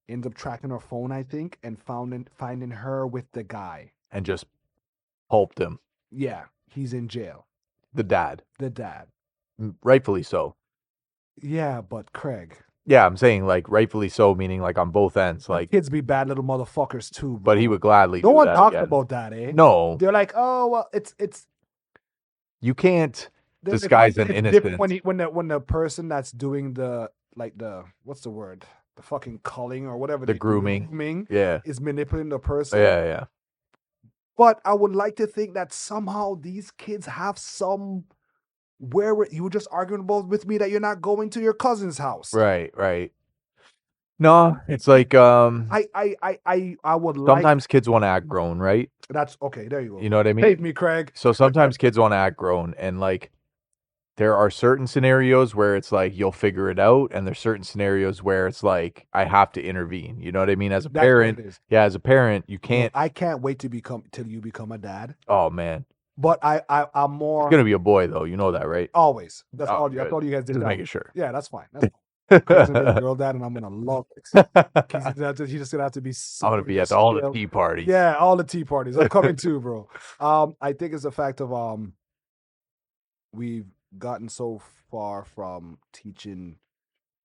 ends up tracking her phone, I think, and finding her with the guy. And just pulped him. Yeah, he's in jail. The dad. Rightfully so. Yeah, but Craig. Yeah, I'm saying, like, rightfully so, meaning like on both ends. Like, kids be bad little motherfuckers too. Bro. But he would gladly. No do one that talked again. about that, eh? No, they're like, oh well, it's. You can't disguise an innocence. When the person that's doing the what's the word, the fucking culling or whatever, The grooming. Yeah. is manipulating the person. Yeah. But I would like to think that somehow these kids have some, where you were just arguing about with me that you're not going to your cousin's house. Right. No, it's like I would sometimes kids want to act grown, right? That's okay. There you go. You know what I mean? Save me, Craig. So sometimes kids want to act grown, and like there are certain scenarios where it's like you'll figure it out, and there's certain scenarios where it's like I have to intervene. You know what I mean? As a parent, as a parent, you can't. I can't wait to till you become a dad. Oh man. But I'm more. It's gonna be a boy though. You know that, right? Always. That's all. That's all you guys did. Just making sure. Yeah, that's fine. That's fine. Craig's gonna be a girl dad, and I'm gonna love it. He's just gonna have to be. I'm gonna be at all the tea parties. Yeah, all the tea parties. I'm coming too, bro. I think it's a fact of we've gotten so far from teaching.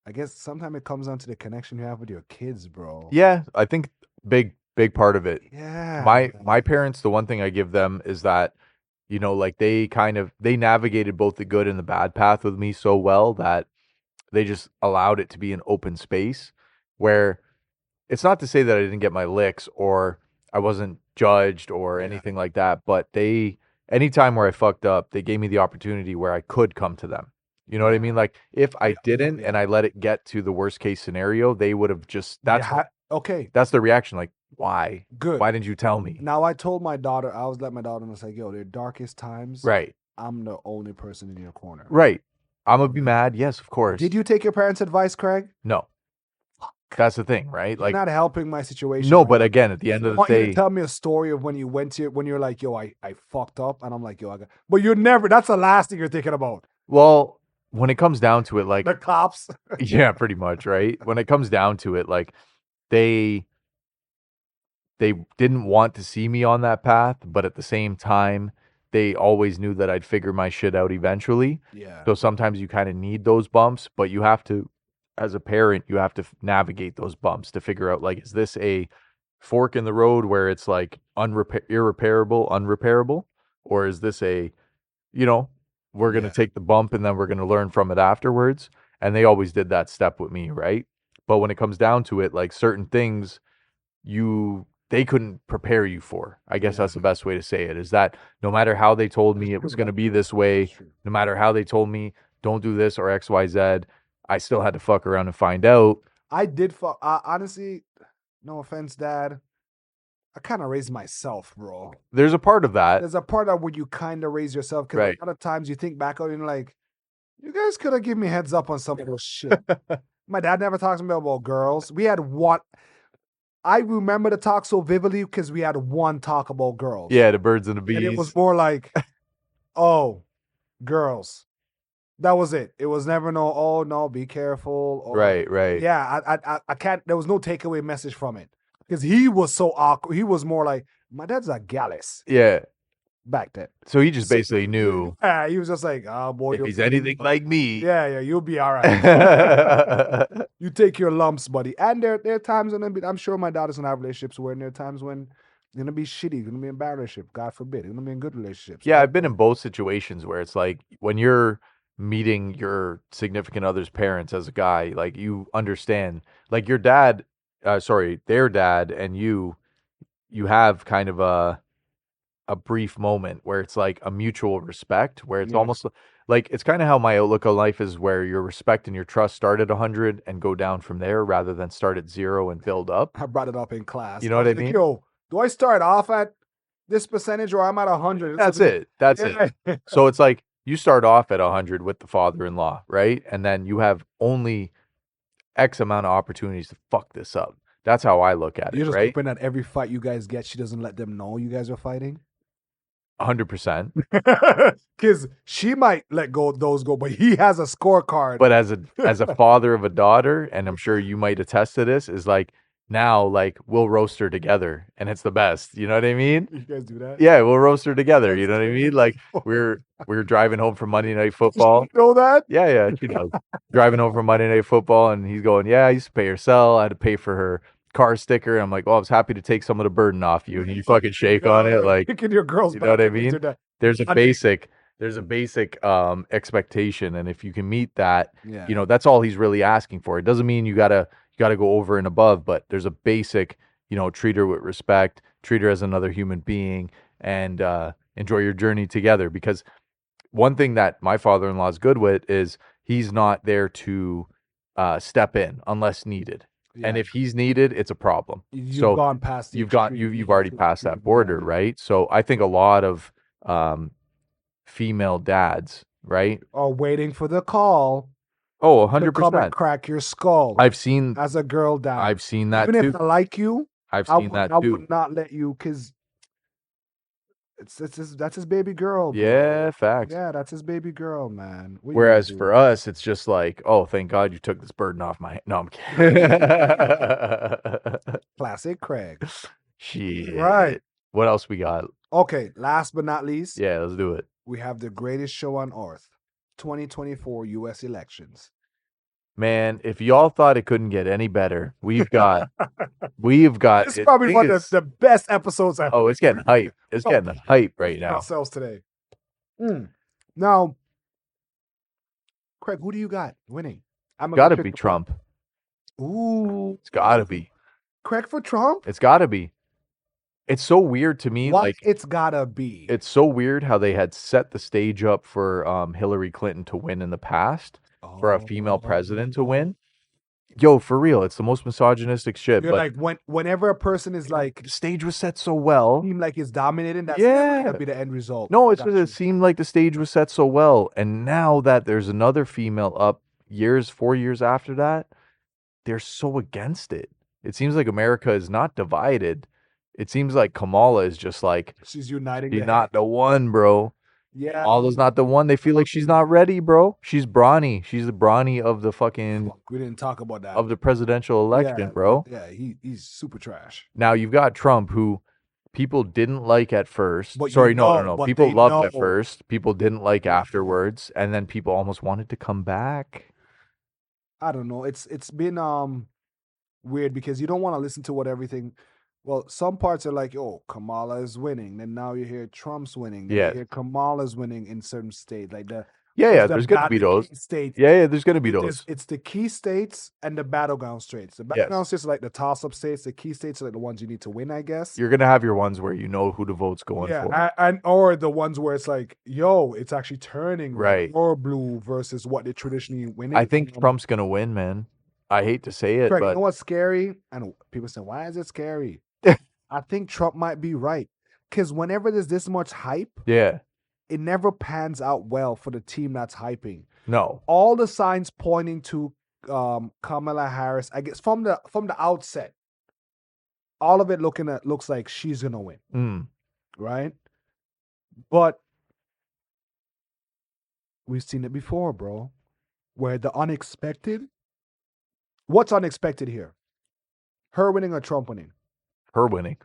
I guess sometimes it comes down to the connection you have with your kids, bro. Yeah, I think big part of it. Yeah. My parents, the one thing I give them is that, you know, like they navigated both the good and the bad path with me so well that they just allowed it to be an open space where it's not to say that I didn't get my licks or I wasn't judged or anything like that, but anytime where I fucked up, they gave me the opportunity where I could come to them. You know what I mean? Like if I didn't and I let it get to the worst case scenario, they would have just okay. That's the reaction. Like, why? Good. Why didn't you tell me? Now I told my daughter, I was letting my daughter know, it's like, yo, their darkest times. Right. I'm the only person in your corner. Right. I'm gonna be mad. Yes, of course. Did you take your parents' advice, Craig? No. That's the thing, right? You're not helping my situation. No, but again, at the end of the day, you to tell me a story of when you went to when you're like, yo, I fucked up, and I'm like, yo, but you're never. That's the last thing you're thinking about. Well, when it comes down to it, like the cops. Yeah, pretty much, right? When it comes down to it, like they didn't want to see me on that path, but at the same time, they always knew that I'd figure my shit out eventually. Yeah. So sometimes you kind of need those bumps, but you have to, as a parent, you have to navigate those bumps to figure out, like, is this a fork in the road where it's like unrepairable, or is this a, you know, we're going to take the bump and then we're going to learn from it afterwards. And they always did that step with me, right? But when it comes down to it, like certain things they couldn't prepare you for. I guess that's the best way to say it, is that no matter how they told me it was going to be this way, no matter how they told me don't do this or XYZ, I still had to fuck around and find out. I did fuck. Honestly, no offense, Dad. I kind of raised myself, bro. There's a part of that. There's a part of where you kind of raise yourself. Because a lot of times you think back on it and like, you guys could have given me heads up on some of those shit. My dad never talks to me about girls. We had one. I remember the talk so vividly because we had one talk about girls. Yeah, the birds and the bees. And it was more like, oh, girls. That was it. It was never no, oh no, be careful. Or, right. Yeah, I can't. There was no takeaway message from it because he was so awkward. He was more like, my dad's a gallus Yeah. back then. So he just basically knew Yeah, he was just like, oh boy, if he's anything like me. yeah, you'll be all right. You take your lumps, buddy. And there are times when I'm sure my daughter's gonna have relationships where there are times when you're gonna be shitty, you're gonna be in bad relationship. God forbid, you're gonna be in good relationships. Yeah, I've been in both situations where it's like when you're meeting your significant other's parents as a guy, like you understand, like your dad, their dad and you have kind of a brief moment where it's like a mutual respect, where it's almost like it's kind of how my outlook on life is, where your respect and your trust start at 100 and go down from there rather than start at 0 and build up. I brought it up in class. You know what I Like, mean? yo, do I start off at this percentage or I'm at 100? That's it. That's it. So it's like you start off at 100 with the father-in-law, right? And then you have only X amount of opportunities to fuck this up. That's how I look at You're it, just right? hoping that every fight you guys get, she doesn't let them know you guys are fighting. 100%. Because she might let those go, but he has a scorecard. But as a father of a daughter, and I'm sure you might attest to this, is like now like we'll roast her together and it's the best. You know what I mean? You guys do that? Yeah, we'll roast her together. You know what I mean? Like we were driving home from Monday Night Football. You know that? Yeah, she does. Driving home from Monday Night Football, and he's going, "Yeah, I used to pay her cell. I had to pay for her car sticker." And I'm like, "Well, I was happy to take some of the burden off you." And you fucking shake on it, like, kicking your girls. you know what I back mean? into that. There's a basic expectation, and if you can meet that, Yeah. you know, that's all he's really asking for. It doesn't mean you gotta go over and above, but there's a basic, you know, treat her with respect, treat her as another human being, and enjoy your journey together. Because one thing that my father-in-law is good with is he's not there to step in unless needed. And Yeah. if he's needed, it's a problem. You've gone past the You've extreme. you've already passed that border, right? So I think a lot of female dads, right? Are waiting for the call. Oh, to come and 100%. crack your skull. I've seen as a girl dad. I've seen that Even too. if I like you, I've I seen would, that I too. would not let you because that's his baby girl. Bro. Yeah, facts. Yeah, that's his baby girl, man. What you Whereas gonna do? for us, it's just like, oh, thank God you took this burden off my. No, I'm kidding. Classic Craig. Shit. Right. What else we got? Okay, last but not least, Yeah, let's do it. we have the greatest show on earth, 2024 U.S. elections. Man, if y'all thought it couldn't get any better, we've got. It's probably one of the best episodes ever. Oh, it's getting hype. It's getting hype right now. Ourselves today. Now, Craig, who do you got winning? It's got to be Trump. Ooh, It's got to be. Craig for Trump? It's got to be. It's so weird to me. What? Like It's gotta be. it's so weird how they had set the stage up for Hillary Clinton to win in the past, for a female president to win. Yo, for real, it's the most misogynistic shit. You're But like whenever a person is like the stage was set so well. seem like it's dominating, that's Yeah. never gonna be the end result. No, it's Got just you. it seemed like the stage was set so well, and now that there's another female up 4 years after that, they're so against it. It seems like America is not divided. It seems like Kamala is just like She's uniting. she's not the one, bro. Yeah. Kamala's not the one. They feel like she's not ready, bro. She's brawny. She's the brawny of the fucking We didn't talk about that. of the presidential election, Yeah, bro. Yeah, he's super trash. Now you've got Trump, who people didn't like at first. But Sorry, you no. know, but People they loved at know. first. People didn't like afterwards, and then people almost wanted to come back. I don't know. It's been weird because you don't want to listen to what everything. Well, some parts are like, oh, Kamala is winning. Then now you hear Trump's winning. Then Yeah. you hear Kamala's winning in certain states. Like Yeah, the there's gonna be those. states. Yeah, there's gonna be those. It's the key states and the battleground states. The battleground states are like the toss-up states. The key states are like the ones you need to win, I guess. You're gonna have your ones where you know who the vote's going for. Yeah, and or the ones where it's like, yo, it's actually turning Right. or blue versus what they traditionally winning. I think Trump's gonna win, man. I hate to say it, Craig, but you know what's scary? And people say, why is it scary? I think Trump might be right. Because whenever there's this much hype, yeah, it never pans out well for the team that's hyping. no. All the signs pointing to Kamala Harris, I guess from the outset, all of it looks like she's gonna win, Mm. right? But we've seen it before, bro, where the unexpected. What's unexpected here? Her winning or Trump winning? Her winning.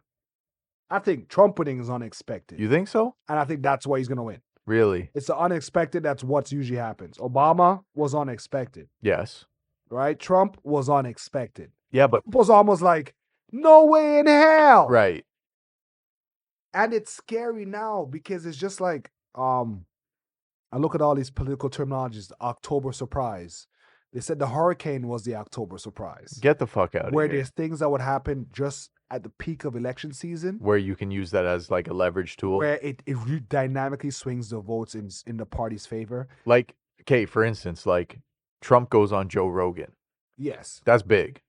I think Trump winning is unexpected, You think so? and I think that's why he's gonna win. Really? It's the unexpected. That's what usually happens. Obama was unexpected, Yes. right? Trump was unexpected. Yeah, but It was almost like, no way in hell. right. And it's scary now because it's just like, I look at all these political terminologies, the October surprise. They said the hurricane was the October surprise. Get the fuck out of Where here. there's things that would happen just at the peak of election season, Where you can use that as like a leverage tool. where it dynamically swings the votes in the party's favor. Like, okay, for instance, like Trump goes on Joe Rogan. Yes. That's big.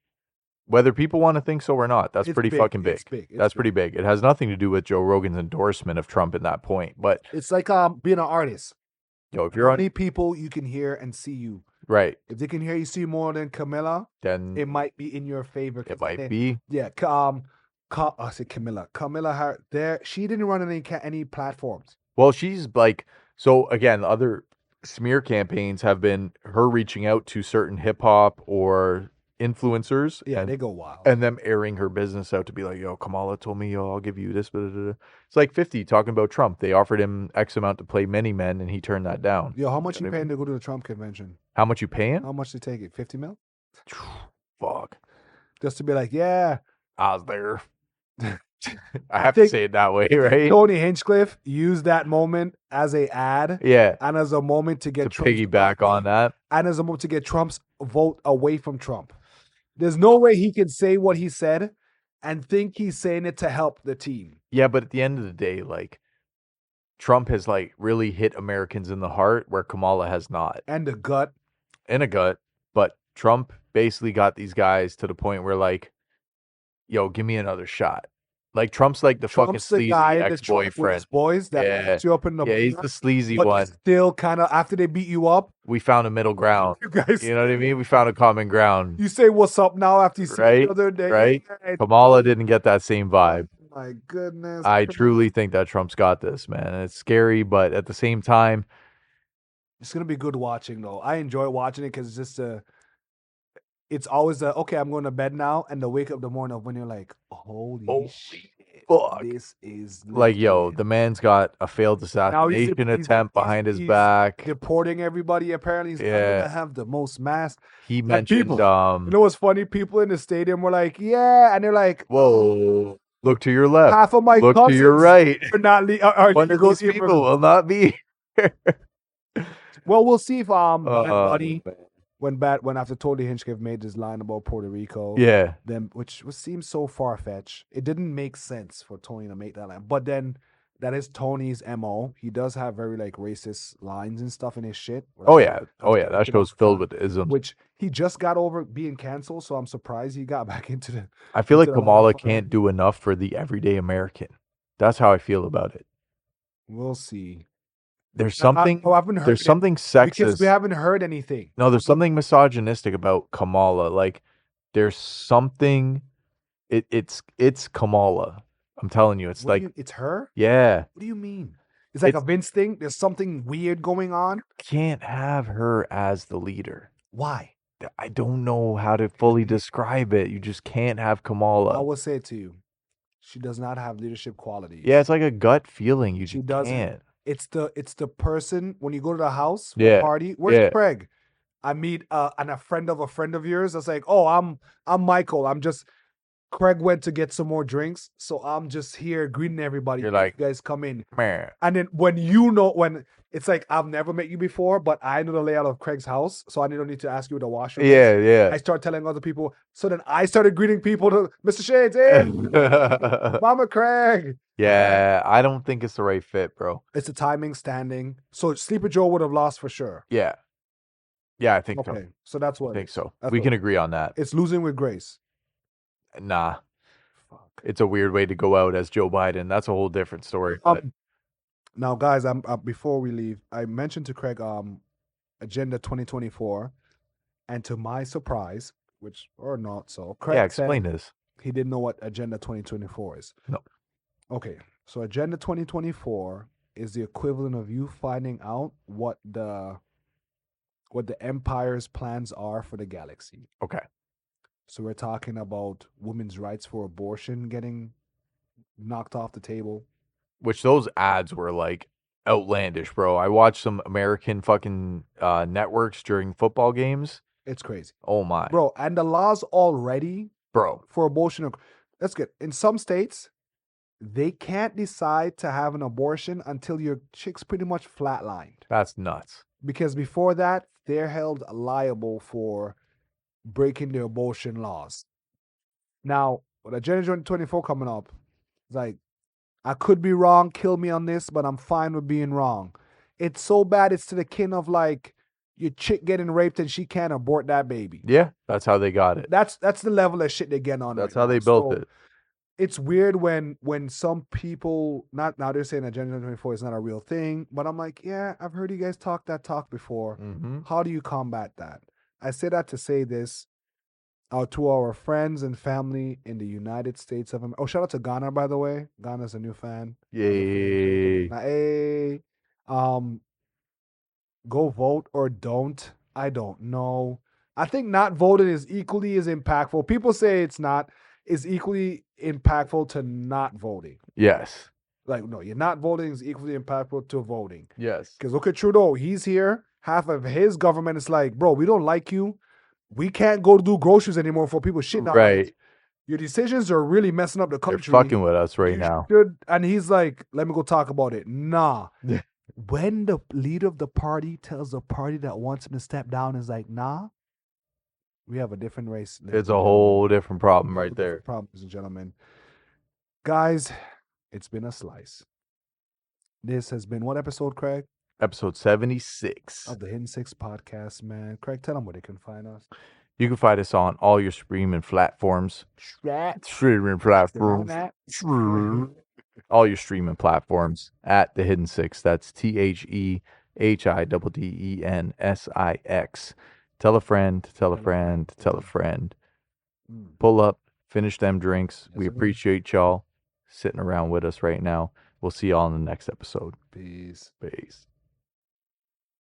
Whether people want to think so or not, that's It's pretty big. fucking big. It's big. It's That's big. pretty big. It has nothing to do with Joe Rogan's endorsement of Trump at that point. But It's like being an artist. yo, if How you're on many people you can hear and see you? right, If they can hear you see more than Camilla, then it might be in your favor. it might be. Yeah. I said Camilla. Camilla, she didn't run any platforms. Well, she's like, so again, other smear campaigns have been her reaching out to certain hip hop or influencers Yeah, and, they go wild. and them airing her business out to be like, yo, Kamala told me, yo, I'll give you this. Blah, blah, blah. It's like 50 talking about Trump. They offered him X amount to play Many Men and he turned that down. Yo, how much You know you what I paying to go to the Trump convention? How much you paying? How much they take it? 50 mil? Fuck. Just to be like, yeah. I was there. I have to say it that way, right? Tony Hinchcliffe used that moment as a ad Yeah. and as a moment to get To Trump's piggyback on that. and as a moment to get Trump's vote away from Trump. There's no way he can say what he said and think he's saying it to help the team. Yeah, but at the end of the day, like Trump has like really hit Americans in the heart where Kamala has not. And the gut. In a gut. But Trump basically got these guys to the point where like, yo, give me another shot. Like Trump's like the fucking Trump's the sleazy guy that Trump with ex-boyfriend. his boys that Yeah. puts you up in the Yeah, he's the sleazy but one. still kind of after they beat you up, We found a middle ground. you guys, You know what I mean? We found a common ground. you say what's up now after you see Right, the other day. right. Yeah, Kamala didn't get that same vibe. my goodness. I truly think that Trump's got this, man. And it's scary, but at the same time, It's gonna be good watching though. I enjoy watching it because it's just it's always okay, I'm going to bed now, and the wake up the morning of when you're like, holy shit, fuck. this is Like, yo, legit. the man's got a failed Now he's assassination attempt behind his back. deporting everybody. Apparently, he's not Yeah. gonna have the most mass. He And mentioned, people, you know what's funny? People in the stadium were like, "Yeah," and they're like, whoa, look to your left. half of my Look to your cousins right. are not are One of these people will not be here. Well, we'll see if Bad Oh, Bunny man. when after Tony Hinchcliffe made this line about Puerto Rico, Yeah. then which seems so far fetched. It didn't make sense for Tony to make that line, but then that is Tony's MO. He does have very like racist lines and stuff in his shit. Oh yeah. Oh yeah. That show's filled with isms. Which he just got over being canceled, so I'm surprised he got back into the. I feel like into the Kamala line of fire. can't do enough for the everyday American. That's how I feel about it. We'll see. There's something. I haven't heard There's something because sexist. we haven't heard anything. No, there's something misogynistic about Kamala. Like, there's something. It's Kamala. I'm telling you, it's What do like it's her. yeah. What do you mean? It's like It's- a Vince thing. There's something weird going on. Can't have her as the leader. Why? I don't know how to fully describe it. You just can't have Kamala. I will say it to you. She does not have leadership qualities. Yeah, it's like a gut feeling. You She just doesn't. can't. It's the person when you go to the house for Yeah, a party. Where's yeah. Craig? I meet and a friend of yours. That's like, oh, I'm Michael. Craig went to get some more drinks, so I'm just here greeting everybody. You're like, you guys come in. Meh. And then when it's like I've never met you before, but I know the layout of Craig's house, so I don't need to ask you where the washroom is. Yeah, yeah. I start telling other people. So then I started greeting people to Mr. Shades, hey, Mama Craig. Yeah, I don't think it's the right fit, bro. It's a timing standing. So Sleeper Joe would have lost for sure. Yeah. Yeah, I think so. Okay, so that's what I think so. That's We what- can agree on that. it's losing with grace. Nah, Fuck. it's a weird way to go out as Joe Biden. That's a whole different story. but- Now, guys, I'm before we leave, I mentioned to Craig Agenda 2024, and to my surprise, which or not so, Craig yeah, explain said, this. he didn't know what Agenda 2024 is. No. Okay, so Agenda 2024 is the equivalent of you finding out what the Empire's plans are for the galaxy. Okay. So we're talking about women's rights for abortion getting knocked off the table. Which those ads were like outlandish, bro. I watched some American fucking networks during football games. It's crazy. Oh my. Bro, and the laws already Bro. for abortion, that's good. In some states, they can't decide to have an abortion until your chick's pretty much flatlined. That's nuts. Because before that, they're held liable for breaking the abortion laws. Now, with Agenda 2024 coming up, it's like, I could be wrong, kill me on this, but I'm fine with being wrong. It's so bad, it's to the kin of like your chick getting raped and she can't abort that baby. Yeah, that's how they got it. That's the level of shit they get on. That's right how now. they built So, it. it's weird when some people, not now they're saying Agenda 2024 is not a real thing, but I'm like, yeah, I've heard you guys talk that talk before. Mm-hmm. How do you combat that? I say that to say this to our friends and family in the United States of America. Oh, shout out to Ghana, by the way. Ghana's a new fan. Yay. Hey, go vote or don't. I don't know. I think not voting is equally as impactful. People say it's not. Is equally impactful to not voting. Yes. Like, no, you're not voting is equally impactful to voting. Yes. Because look at Trudeau. He's here. Half of his government is like, bro, we don't like you. We can't go to do groceries anymore for people shitting on Right. us. Your decisions are really messing up the They're country. fucking with us right You now. should, and he's like, let me go talk about it. Nah. When the leader of the party tells the party that wants him to step down, is like, nah, we have a different race. It's a whole different problem right there. Problem, ladies and gentlemen. Guys, it's been a slice. This has been what episode, Craig? Episode 76 of the Hidden Six podcast, man. Craig, tell them where they can find us. You can find us on all your streaming platforms. Streaming platforms. All your streaming platforms at The Hidden Six. That's THEHIDDENSIX. Tell a friend, tell a friend, tell a friend. Pull up, finish them drinks. We appreciate y'all sitting around with us right now. We'll see y'all in the next episode. Peace. Peace.